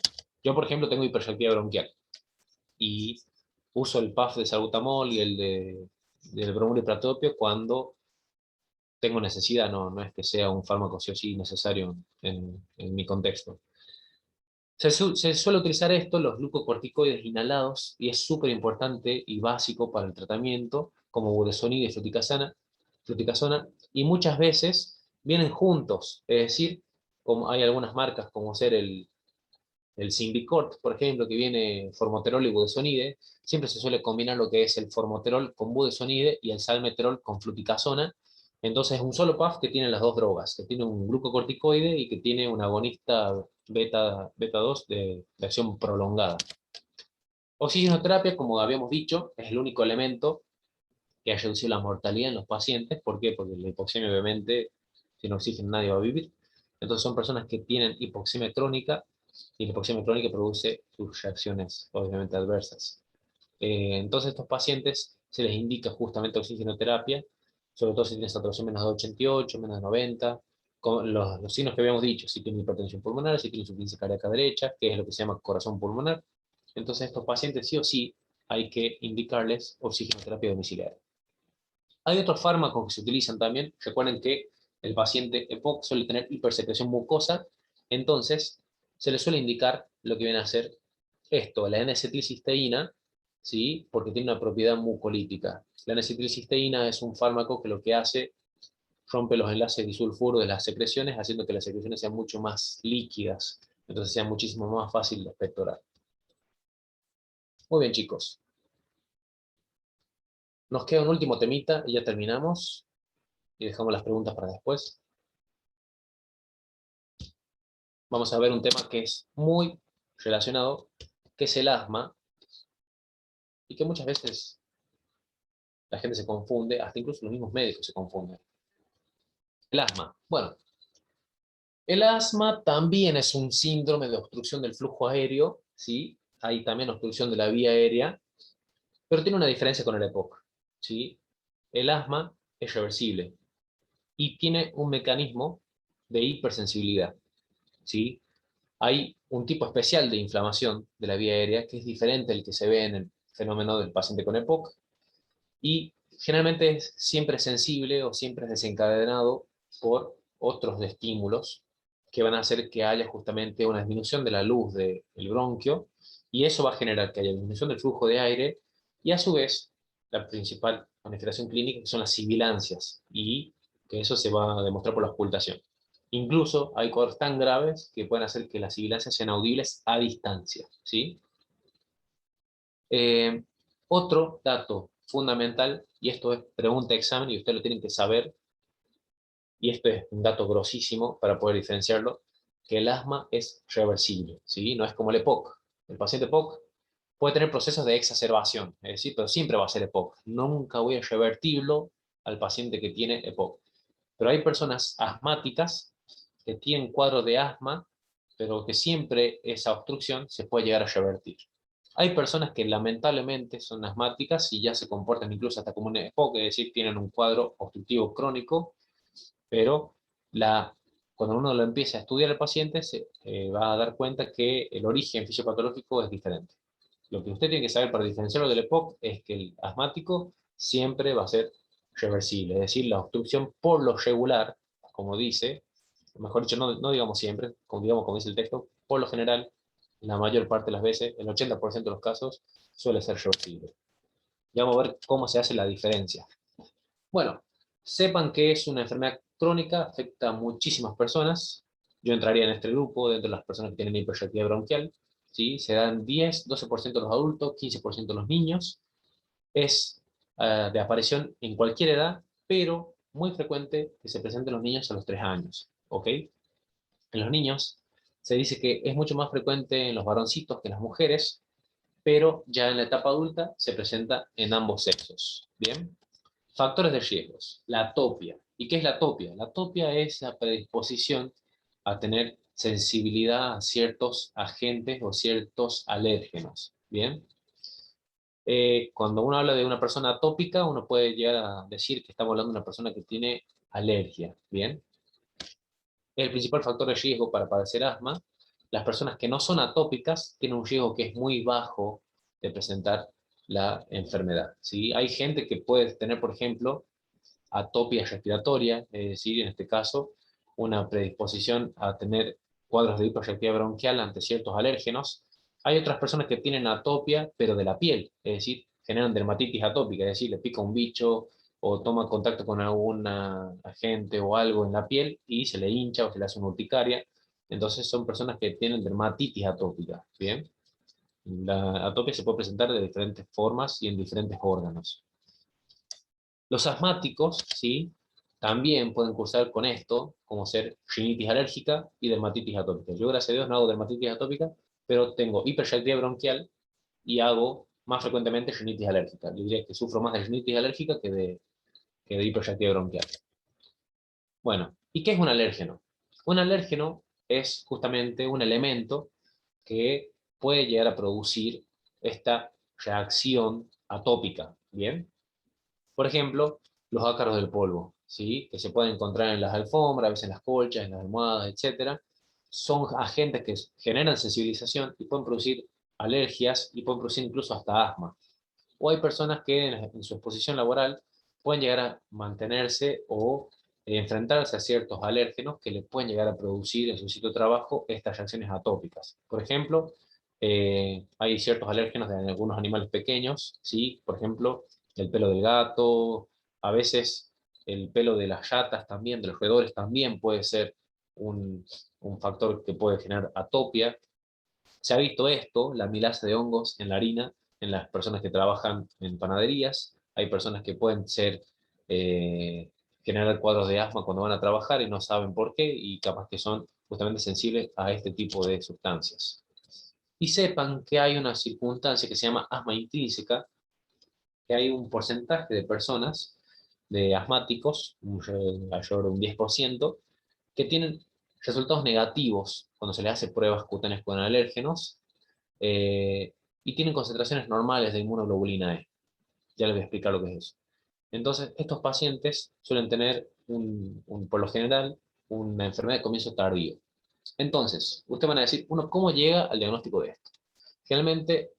Yo, por ejemplo, tengo hiperreactividad bronquial y uso el PAF de salbutamol y del bromuro hipratropio cuando tengo necesidad, no es que sea un fármaco sí o sí necesario en mi contexto. Se suele utilizar esto, los glucocorticoides inhalados, y es súper importante y básico para el tratamiento, como budesonida y fluticasona, y muchas veces vienen juntos, es decir, como hay algunas marcas como ser el Symbicort, por ejemplo, que viene formoterol y budesonide, siempre se suele combinar lo que es el formoterol con budesonide y el salmeterol con fluticasona. Entonces es un solo PAF que tiene las dos drogas, que tiene un glucocorticoide y que tiene un agonista beta 2 de acción prolongada. Oxigenoterapia, como habíamos dicho, es el único elemento que ha reducido la mortalidad en los pacientes. ¿Por qué? Porque la hipoxemia, obviamente, sin oxígeno nadie va a vivir. Entonces son personas que tienen hipoxemia crónica y la hipoxemia crónica produce sus reacciones, obviamente, adversas. Entonces estos pacientes se les indica justamente oxigenoterapia, sobre todo si tienen saturación menos de 88, menos de 90, con los signos que habíamos dicho, si tienen hipertensión pulmonar, si tienen insuficiencia cardíaca derecha, que es lo que se llama corazón pulmonar. Entonces estos pacientes sí o sí hay que indicarles oxigenoterapia domiciliaria. Hay otros fármacos que se utilizan también. Recuerden que el paciente EPOC suele tener hipersecreción mucosa, entonces se le suele indicar lo que viene a ser esto, la N-acetilcisteína, ¿sí? Porque tiene una propiedad mucolítica. La N-acetilcisteína es un fármaco que lo que hace rompe los enlaces disulfuro de las secreciones, haciendo que las secreciones sean mucho más líquidas, entonces sea muchísimo más fácil de expectorar. Muy bien, chicos. Nos queda un último temita y ya terminamos. Y dejamos las preguntas para después. Vamos a ver un tema que es muy relacionado, que es el asma, y que muchas veces la gente se confunde, hasta incluso los mismos médicos se confunden. El asma. Bueno, el asma también es un síndrome de obstrucción del flujo aéreo, ¿sí? Hay también obstrucción de la vía aérea, pero tiene una diferencia con el EPOC, ¿sí? El asma es reversible y tiene un mecanismo de hipersensibilidad, ¿sí? Hay un tipo especial de inflamación de la vía aérea que es diferente al que se ve en el fenómeno del paciente con EPOC y generalmente es siempre sensible o siempre es desencadenado por otros estímulos que van a hacer que haya justamente una disminución de la luz del bronquio y eso va a generar que haya disminución del flujo de aire y a su vez la principal manifestación clínica que son las sibilancias y que eso se va a demostrar por la ocultación. Incluso hay cuadros tan graves que pueden hacer que las sibilancias sean audibles a distancia, ¿sí? Eh, Otro dato fundamental, y esto es pregunta de examen y ustedes lo tienen que saber, y esto es un dato grosísimo para poder diferenciarlo, que el asma es reversible, ¿sí? No es como el EPOC. El paciente EPOC puede tener procesos de exacerbación, es decir, pero siempre va a ser EPOC. Nunca voy a revertirlo al paciente que tiene EPOC. Pero hay personas asmáticas que tienen cuadros de asma, pero que siempre esa obstrucción se puede llegar a revertir. Hay personas que lamentablemente son asmáticas y ya se comportan incluso hasta como un EPOC, es decir, tienen un cuadro obstructivo crónico, pero cuando uno lo empieza a estudiar al paciente se va a dar cuenta que el origen fisiopatológico es diferente. Lo que usted tiene que saber para diferenciarlo del EPOC es que el asmático siempre va a ser reversible, es decir, la obstrucción por lo regular, como dice, mejor dicho, no digamos siempre, digamos como dice el texto, por lo general, la mayor parte de las veces, el 80% de los casos, suele ser reversible. Y vamos a ver cómo se hace la diferencia. Bueno, sepan que es una enfermedad crónica, afecta a muchísimas personas. Yo entraría en este grupo dentro de las personas que tienen hiperreactividad bronquial. ¿Sí? Se dan 10-12% de los adultos, 15% de los niños. Es de aparición en cualquier edad, pero muy frecuente que se presente en los niños a los 3 años. ¿Ok? En los niños se dice que es mucho más frecuente en los varoncitos que en las mujeres, pero ya en la etapa adulta se presenta en ambos sexos. ¿Bien? Factores de riesgos. La atopia. ¿Y qué es la atopia? La atopia es la predisposición a tener sensibilidad a ciertos agentes o ciertos alérgenos. ¿Bien? Cuando uno habla de una persona atópica, uno puede llegar a decir que estamos hablando de una persona que tiene alergia. ¿Bien? El principal factor de riesgo para padecer asma. Las personas que no son atópicas tienen un riesgo que es muy bajo de presentar la enfermedad. ¿Sí? Hay gente que puede tener, por ejemplo, atopia respiratoria, es decir, en este caso, una predisposición a tener cuadros de hiperreactividad bronquial ante ciertos alérgenos. Hay otras personas que tienen atopia, pero de la piel, es decir, generan dermatitis atópica, es decir, le pica un bicho o toma contacto con algún agente o algo en la piel y se le hincha o se le hace una urticaria. Entonces son personas que tienen dermatitis atópica, ¿bien? La atopia se puede presentar de diferentes formas y en diferentes órganos. Los asmáticos, ¿sí? También pueden cursar con esto, como ser rinitis alérgica y dermatitis atópica. Yo, gracias a Dios, no hago dermatitis atópica, pero tengo hiperreactividad bronquial y hago más frecuentemente rinitis alérgica. Yo diría que sufro más de rinitis alérgica que de hiperreactividad bronquial. Bueno, ¿y qué es un alérgeno? Un alérgeno es justamente un elemento que puede llegar a producir esta reacción atópica, ¿bien? Por ejemplo, los ácaros del polvo, ¿sí? Que se pueden encontrar en las alfombras, a veces en las colchas, en las almohadas, etcétera. Son agentes que generan sensibilización y pueden producir alergias y pueden producir incluso hasta asma. O hay personas que en su exposición laboral pueden llegar a mantenerse o enfrentarse a ciertos alérgenos que le pueden llegar a producir en su sitio de trabajo estas reacciones atópicas. Por ejemplo, hay ciertos alérgenos de algunos animales pequeños, ¿sí? Por ejemplo, el pelo del gato, a veces el pelo de las ratas también, de los roedores también puede ser un factor que puede generar atopia. Se ha visto esto, la milasa de hongos en la harina, en las personas que trabajan en panaderías. Hay personas que pueden eh, generar cuadros de asma cuando van a trabajar y no saben por qué, y capaz que son justamente sensibles a este tipo de sustancias. Y sepan que hay una circunstancia que se llama asma intrínseca, que hay un porcentaje de personas, de asmáticos, alrededor de un 10%, que tienen resultados negativos cuando se les hace pruebas cutáneas con alérgenos, y tienen concentraciones normales de inmunoglobulina E. Ya les voy a explicar lo que es eso. Entonces, estos pacientes suelen tener, por lo general, una enfermedad de comienzo tardío. Entonces, ustedes van a decir, uno, ¿cómo llega al diagnóstico de esto? Generalmente,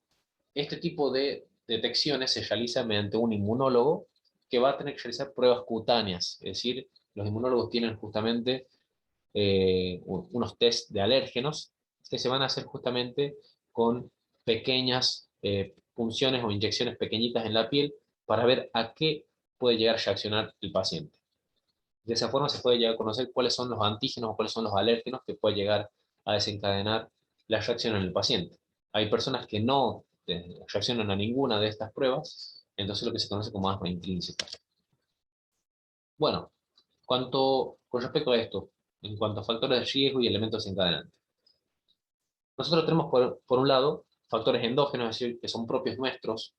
este tipo de detecciones se realiza mediante un inmunólogo que va a tener que realizar pruebas cutáneas, es decir, los inmunólogos tienen justamente unos test de alérgenos que se van a hacer justamente con pequeñas punciones o inyecciones pequeñitas en la piel para ver a qué puede llegar a reaccionar el paciente. De esa forma se puede llegar a conocer cuáles son los antígenos o cuáles son los alérgenos que puede llegar a desencadenar la reacción en el paciente. Hay personas que no reaccionan a ninguna de estas pruebas, entonces lo que se conoce como asma intrínseca. Bueno, Con respecto a esto, en cuanto a factores de riesgo y elementos desencadenantes, nosotros tenemos por un lado factores endógenos, es decir, que son propios nuestros,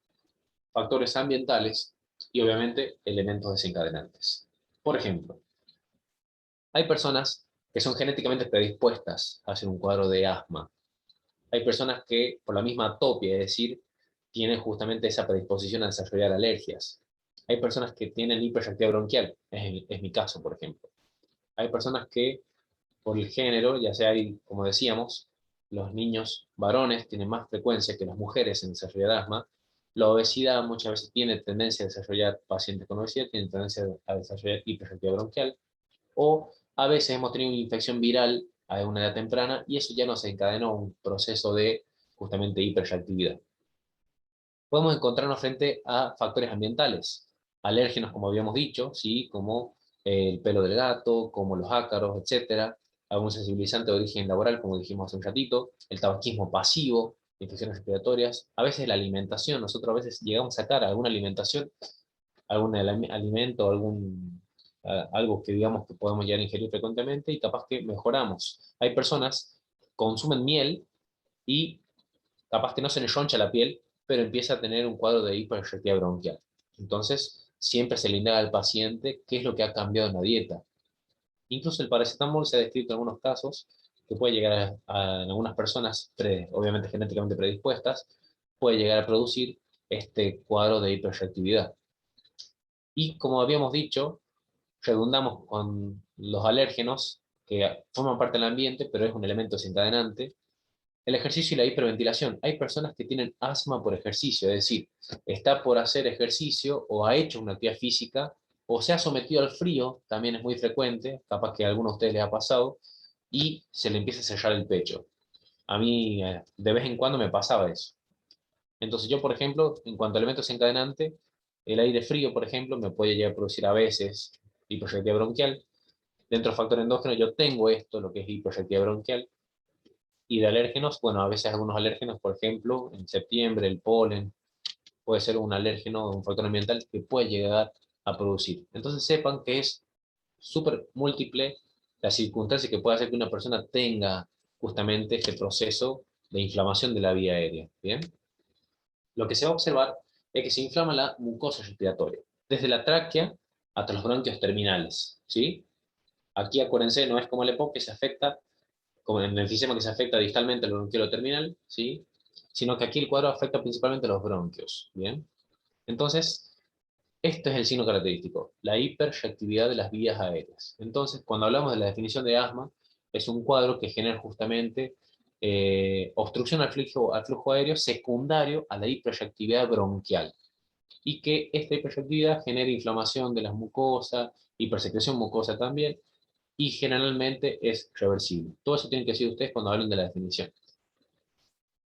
factores ambientales y obviamente elementos desencadenantes. Por ejemplo, hay personas que son genéticamente predispuestas a hacer un cuadro de asma. Hay personas que, por la misma atopia, es decir, tienen justamente esa predisposición a desarrollar alergias. Hay personas que tienen hiperreactividad bronquial, es mi caso, por ejemplo. Hay personas que, por el género, ya sea, como decíamos, los niños varones tienen más frecuencia que las mujeres en desarrollar asma. La obesidad muchas veces tiene tendencia a desarrollar, pacientes con obesidad tienen tendencia a desarrollar hiperreactividad bronquial, o a veces hemos tenido una infección viral a una edad temprana y eso ya nos encadenó un proceso de justamente hiperreactividad. Podemos encontrarnos frente a factores ambientales, alérgenos como habíamos dicho, ¿sí? Como el pelo del gato, como los ácaros, etcétera, algún sensibilizante de origen laboral, como dijimos hace un ratito, el tabaquismo pasivo, infecciones respiratorias, a veces la alimentación, nosotros a veces llegamos a sacar alguna alimentación, algún alimento, algo que digamos que podemos llegar a ingerir frecuentemente y capaz que mejoramos. Hay personas que consumen miel y capaz que no se le roncha la piel, pero empieza a tener un cuadro de hiperreactividad bronquial. Entonces, siempre se le indaga al paciente qué es lo que ha cambiado en la dieta. Incluso el paracetamol se ha descrito en algunos casos que puede llegar en algunas personas, obviamente genéticamente predispuestas, puede llegar a producir este cuadro de hiperreactividad. Y como habíamos dicho, redundamos con los alérgenos, que forman parte del ambiente, pero es un elemento desencadenante. El ejercicio y la hiperventilación. Hay personas que tienen asma por ejercicio, es decir, está por hacer ejercicio o ha hecho una actividad física o se ha sometido al frío, también es muy frecuente, capaz que a algunos de ustedes les ha pasado, y se le empieza a cerrar el pecho. A mí de vez en cuando me pasaba eso. Entonces yo, por ejemplo, en cuanto a elementos desencadenantes, el aire frío, por ejemplo, me puede llegar a producir a veces hiperreactividad bronquial. Dentro del factor endógeno yo tengo esto, lo que es hiperreactividad bronquial, y de alérgenos, bueno, a veces algunos alérgenos, por ejemplo, en septiembre el polen puede ser un alérgeno, un factor ambiental que puede llegar a producir. Entonces sepan que es súper múltiple la circunstancia que puede hacer que una persona tenga justamente este proceso de inflamación de la vía aérea. ¿Bien? Lo que se va a observar es que se inflama la mucosa respiratoria, desde la tráquea hasta los bronquios terminales. ¿Sí? Aquí acuérdense, no es como el EPOC que se afecta como en el enfisema que se afecta distalmente al bronquiolo terminal, ¿sí? Sino que aquí el cuadro afecta principalmente a los bronquios, ¿bien? Entonces, este es el signo característico, la hiperreactividad de las vías aéreas. Entonces, cuando hablamos de la definición de asma, es un cuadro que genera justamente obstrucción al flujo aéreo secundario a la hiperreactividad bronquial y que esta hiperreactividad genera inflamación de las mucosas, hipersecreción mucosa también, y generalmente es reversible. Todo eso tienen que decir ustedes cuando hablen de la definición.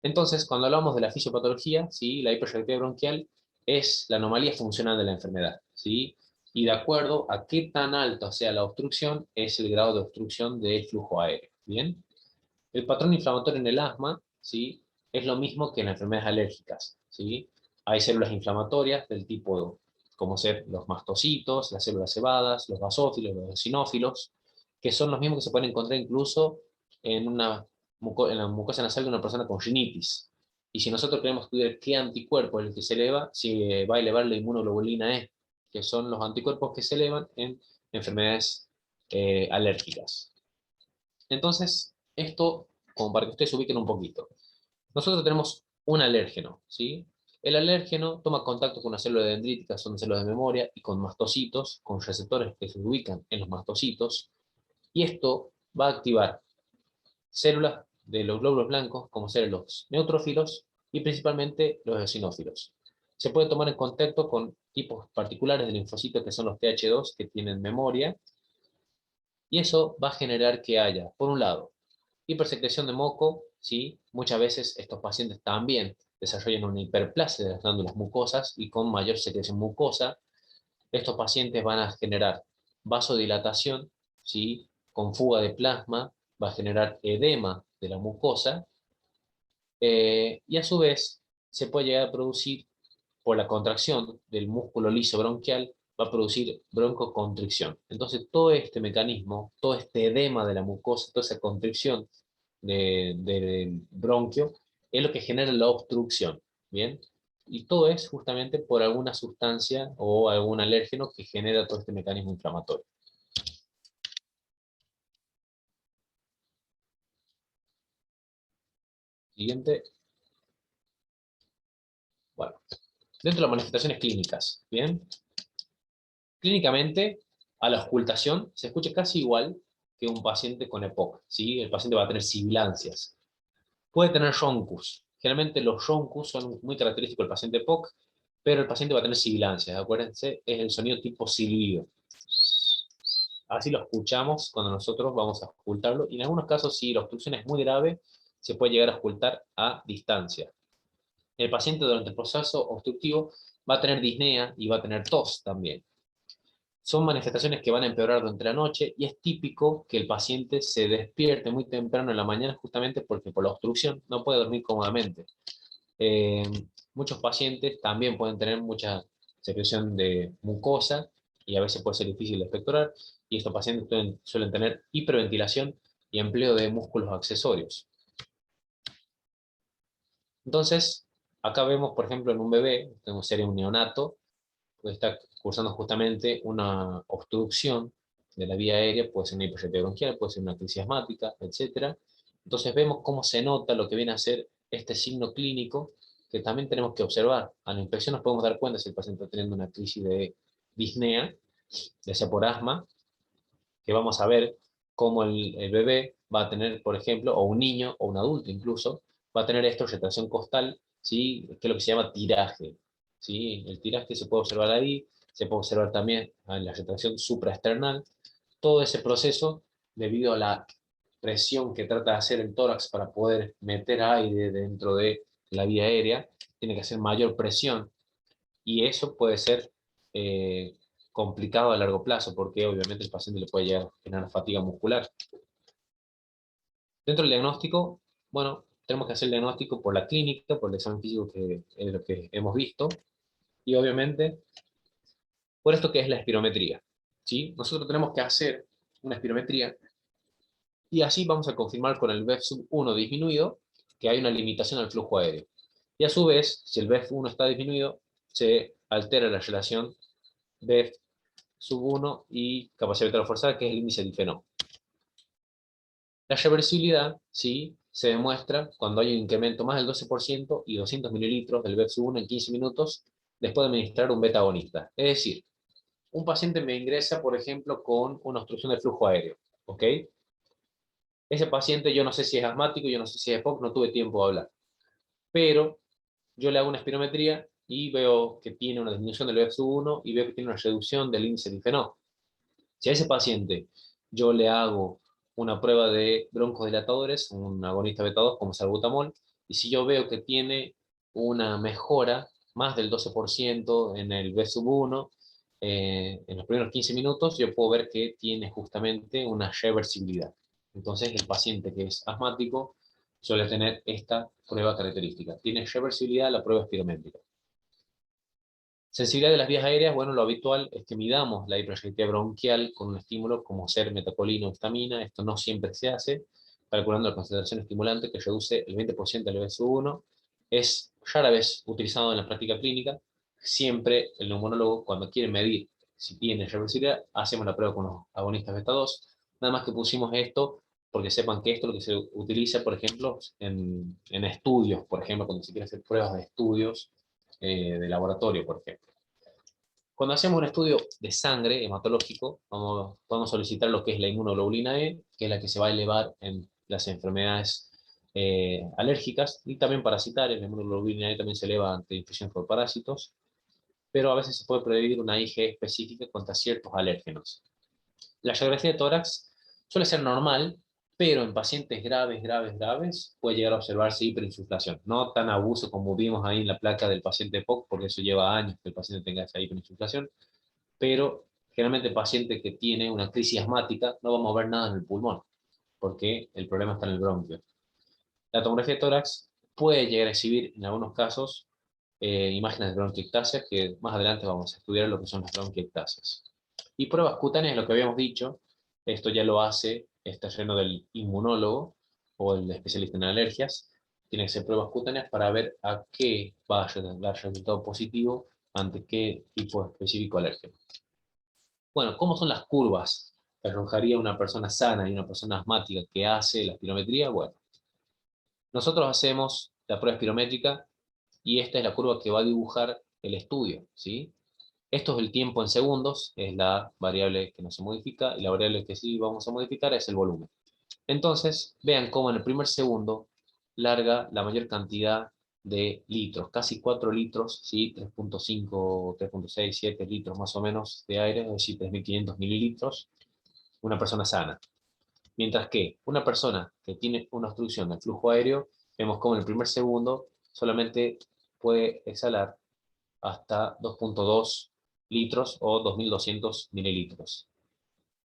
Entonces, cuando hablamos de la fisiopatología, ¿sí? La hiperreactividad bronquial es la anomalía funcional de la enfermedad, ¿sí? Y de acuerdo a qué tan alto sea la obstrucción, es el grado de obstrucción del flujo aéreo. ¿Bien? El patrón inflamatorio en el asma, ¿sí? Es lo mismo que en las enfermedades alérgicas, ¿sí? Hay células inflamatorias del tipo como ser los mastocitos, las células cebadas, los basófilos, los eosinófilos, que son los mismos que se pueden encontrar incluso en, en la mucosa nasal de una persona con rinitis. Y si nosotros queremos estudiar qué anticuerpo es el que se eleva, si va a elevar la inmunoglobulina E, que son los anticuerpos que se elevan en enfermedades alérgicas. Entonces, esto, como para que ustedes se ubiquen un poquito. Nosotros tenemos un alérgeno, ¿sí? El alérgeno toma contacto con una célula dendrítica, son células de memoria, y con mastocitos, con receptores que se ubican en los mastocitos, y esto va a activar células de los glóbulos blancos, como ser los neutrófilos, y principalmente los eosinófilos. Se puede tomar en contacto con tipos particulares de linfocitos que son los TH2, que tienen memoria, y eso va a generar que haya, por un lado, hipersecreción de moco, ¿sí? Muchas veces estos pacientes también desarrollan una hiperplasia de las glándulas mucosas y con mayor secreción mucosa, estos pacientes van a generar vasodilatación, ¿sí? Con fuga de plasma, va a generar edema de la mucosa, y a su vez se puede llegar a producir por la contracción del músculo liso bronquial va a producir broncoconstricción. Entonces todo este mecanismo, todo este edema de la mucosa, toda esa constricción del bronquio, es lo que genera la obstrucción, ¿bien? Y todo es justamente por alguna sustancia o algún alérgeno que genera todo este mecanismo inflamatorio. Siguiente. Bueno, dentro de las manifestaciones clínicas, ¿bien? Clínicamente, a la auscultación se escucha casi igual que un paciente con EPOC, ¿sí? El paciente va a tener sibilancias. Puede tener yoncus. Generalmente los yoncus son muy característicos del paciente EPOC, pero el paciente va a tener sibilancias. Acuérdense, es el sonido tipo silbido. Así lo escuchamos cuando nosotros vamos a auscultarlo. Y en algunos casos, si la obstrucción es muy grave, se puede llegar a auscultar a distancia. El paciente durante el proceso obstructivo va a tener disnea y va a tener tos también. Son manifestaciones que van a empeorar durante la noche y es típico que el paciente se despierte muy temprano en la mañana justamente porque por la obstrucción no puede dormir cómodamente. Eh, Muchos pacientes también pueden tener mucha secreción de mucosa y a veces puede ser difícil de expectorar, y estos pacientes suelen tener hiperventilación y empleo de músculos accesorios. Entonces, acá vemos, por ejemplo, en un bebé, sería un neonato, pues está cursando justamente una obstrucción de la vía aérea, puede ser una hipertrofia bronquial, puede ser una crisis asmática, etc. Entonces vemos cómo se nota lo que viene a ser este signo clínico que también tenemos que observar. A la inspección nos podemos dar cuenta si el paciente está teniendo una crisis de disnea, ya sea por asma, que vamos a ver cómo el bebé va a tener, por ejemplo, o un niño, o un adulto incluso, va a tener esto, retracción costal, ¿sí? Que es lo que se llama tiraje. ¿Sí? El tiraje se puede observar ahí, se puede observar también en la retracción supraesternal. Todo ese proceso, debido a la presión que trata de hacer el tórax para poder meter aire dentro de la vía aérea, tiene que hacer mayor presión y eso puede ser eh, complicado a largo plazo porque obviamente el paciente le puede llegar a generar fatiga muscular. Dentro del diagnóstico, bueno, tenemos que hacer el diagnóstico por la clínica, por el examen físico que es lo que hemos visto, y obviamente por esto que es la espirometría. ¿Sí? Nosotros tenemos que hacer una espirometría y así vamos a confirmar con el BEF1 disminuido que hay una limitación al flujo aéreo. Y a su vez, si el BEF1 está disminuido, se altera la relación BEF1 y capacidad vital forzada, que es el índice de IFENO. La reversibilidad, ¿sí? Se demuestra cuando hay un incremento más del 12% y 200 mililitros del BEF1 en 15 minutos después de administrar un beta agonista. Es decir, un paciente me ingresa, por ejemplo, con una obstrucción del flujo aéreo, ¿ok? Ese paciente yo no sé si es asmático, yo no sé si es EPOC, no tuve tiempo de hablar. Pero yo le hago una espirometría y veo que tiene una disminución del BF1 y veo que tiene una reducción del índice de IFENO. Si a ese paciente yo le hago una prueba de broncodilatadores, un agonista beta 2 como salbutamol, y si yo veo que tiene una mejora más del 12% en el B1, en los primeros 15 minutos, yo puedo ver que tiene justamente una reversibilidad. Entonces, el paciente que es asmático suele tener esta prueba característica. Tiene reversibilidad la prueba espirométrica. Sensibilidad de las vías aéreas, bueno, lo habitual es que midamos la hiperreactividad bronquial con un estímulo como ser metacolina o histamina. Esto no siempre se hace, calculando la concentración estimulante que reduce el 20% del BSU1. Es rara vez utilizado en la práctica clínica. Siempre el neumonólogo, cuando quiere medir si tiene reversibilidad, hacemos la prueba con los agonistas beta 2. Nada más que pusimos esto porque sepan que esto es lo que se utiliza, por ejemplo, en estudios, por ejemplo, cuando se quiere hacer pruebas de estudios de laboratorio, por ejemplo. Cuando hacemos un estudio de sangre hematológico, podemos solicitar lo que es la inmunoglobulina E, que es la que se va a elevar en las enfermedades alérgicas y también parasitarias. La inmunoglobulina E también se eleva ante infección por parásitos, pero a veces se puede prevenir una IgE específica contra ciertos alérgenos. La radiografía de tórax suele ser normal, pero en pacientes graves, puede llegar a observarse hiperinsuflación. No tan abuso como vimos ahí en la placa del paciente POC, porque eso lleva años que el paciente tenga esa hiperinsuflación, pero generalmente el paciente que tiene una crisis asmática no vamos a ver nada en el pulmón, porque el problema está en el bronquio. La tomografía de tórax puede llegar a exhibir en algunos casos imágenes de bronquiectasias, que más adelante vamos a estudiar lo que son las bronquiectasias. Y pruebas cutáneas, lo que habíamos dicho, esto ya lo hace este terreno del inmunólogo o el especialista en alergias. Tiene que ser pruebas cutáneas para ver a qué va a dar resultado positivo ante qué tipo específico alérgeno. Bueno, ¿cómo son las curvas que arrojaría una persona sana y una persona asmática que hace la espirometría? Bueno, nosotros hacemos la prueba espirométrica y esta es la curva que va a dibujar el estudio, ¿sí? Esto es el tiempo en segundos, es la variable que no se modifica, y la variable que sí vamos a modificar es el volumen. Entonces, vean cómo en el primer segundo larga la mayor cantidad de litros, casi 4 litros, ¿sí? 3.5, 3.6, 7 litros más o menos de aire, es decir, 3.500 mililitros, una persona sana. Mientras que una persona que tiene una obstrucción del flujo aéreo, vemos cómo en el primer segundo solamente puede exhalar hasta 2.2 litros o 2.200 mililitros.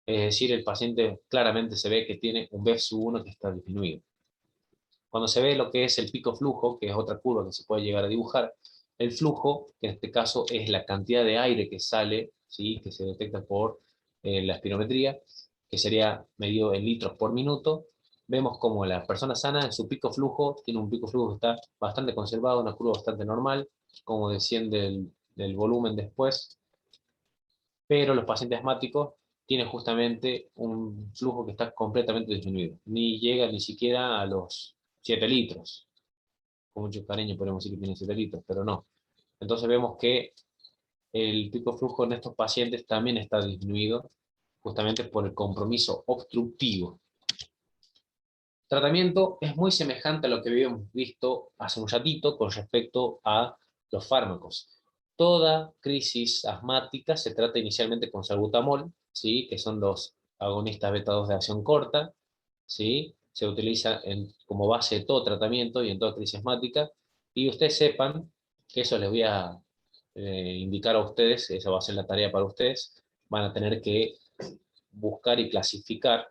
Es decir, el paciente claramente se ve que tiene un BEF-1 que está disminuido. Cuando se ve lo que es el pico flujo, que es otra curva que se puede llegar a dibujar, el flujo, que en este caso es la cantidad de aire que sale, ¿sí? Que se detecta por la espirometría, que sería medido en litros por minuto, vemos como la persona sana en su pico flujo tiene un pico flujo que está bastante conservado, una curva bastante normal, como desciende del volumen después, pero los pacientes asmáticos tienen justamente un flujo que está completamente disminuido, ni llega ni siquiera a los 7 litros, con mucho cariño podemos decir que tiene 7 litros, pero no. Entonces vemos que el pico flujo en estos pacientes también está disminuido, justamente por el compromiso obstructivo. Tratamiento es muy semejante a lo que habíamos visto hace un ratito con respecto a los fármacos. Toda crisis asmática se trata inicialmente con salbutamol, ¿sí? Que son los agonistas beta 2 de acción corta, ¿sí? Se utiliza como base de todo tratamiento y en toda crisis asmática. Y ustedes sepan, que eso les voy a indicar a ustedes, esa va a ser la tarea para ustedes, van a tener que buscar y clasificar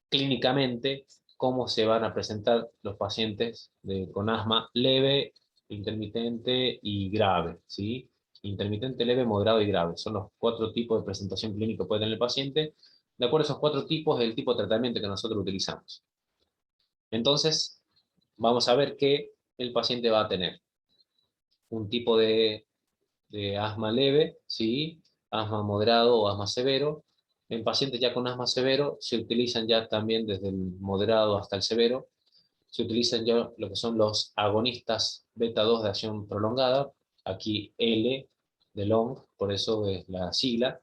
clínicamente cómo se van a presentar los pacientes con asma leve, intermitente y grave, ¿sí? Intermitente, leve, moderado y grave. Son los 4 tipos de presentación clínica que puede tener el paciente. De acuerdo a esos 4 tipos, es el tipo de tratamiento que nosotros utilizamos. Entonces, vamos a ver que el paciente va a tener un tipo de asma leve, ¿sí? Asma moderado o asma severo. En pacientes ya con asma severo se utilizan ya también desde el moderado hasta el severo, se utilizan ya lo que son los agonistas beta 2 de acción prolongada, aquí L de long, por eso es la sigla.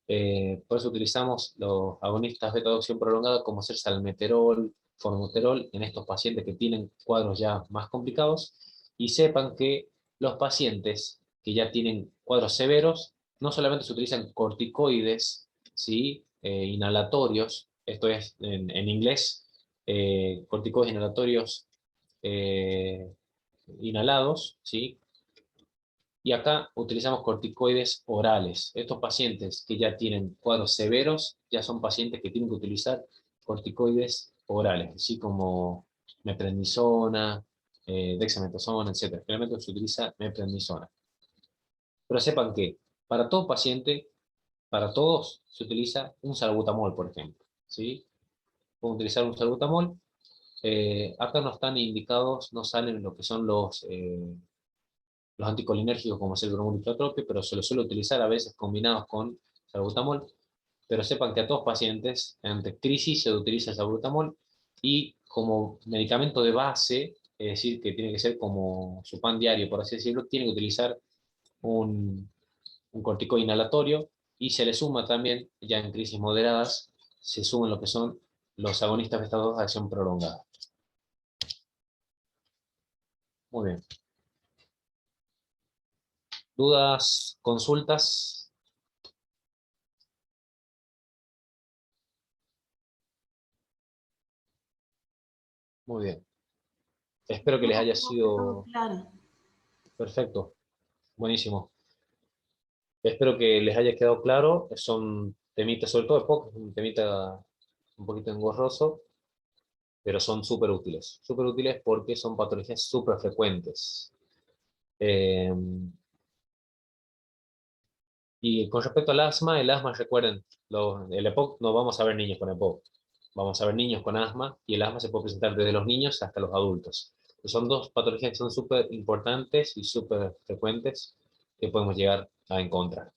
Por eso utilizamos los agonistas beta 2 de acción prolongada como ser salmeterol, formoterol en estos pacientes que tienen cuadros ya más complicados. Y sepan que los pacientes que ya tienen cuadros severos, no solamente se utilizan corticoides, ¿sí? Inhalatorios, esto es en inglés, corticoides inhalatorios eh, inhalados, ¿sí? Y acá utilizamos corticoides orales. Estos pacientes que ya tienen cuadros severos, ya son pacientes que tienen que utilizar corticoides orales, así como meprednisona, dexametasona, etc. Generalmente se utiliza meprednisona. Pero sepan que para todo paciente, para todos, se utiliza un salbutamol, por ejemplo, ¿sí? Pueden utilizar un salbutamol. Acá no están indicados, no salen lo que son los anticolinérgicos como es el bromuro, pero se los suele utilizar a veces combinados con salbutamol. Pero sepan que a todos pacientes ante crisis se utiliza el salbutamol y como medicamento de base, es decir, que tiene que ser como su pan diario, por así decirlo, tiene que utilizar un corticoide inhalatorio y se le suma también, ya en crisis moderadas, se suman lo que son los agonistas beta 2 de acción prolongada. Muy bien. ¿Dudas, consultas? Muy bien. Espero que No, les haya todo sido claro. perfecto. Buenísimo. Espero que les haya quedado claro. Son temitas, sobre todo POC, es un temita un poquito engorroso, pero son súper útiles. Súper útiles porque son patologías súper frecuentes. Eh, y con respecto al asma, el asma, recuerden, el EPOC no vamos a ver niños con EPOC, vamos a ver niños con asma y el asma se puede presentar desde los niños hasta los adultos. Son dos patologías que son súper importantes y súper frecuentes que podemos llegar a encontrar.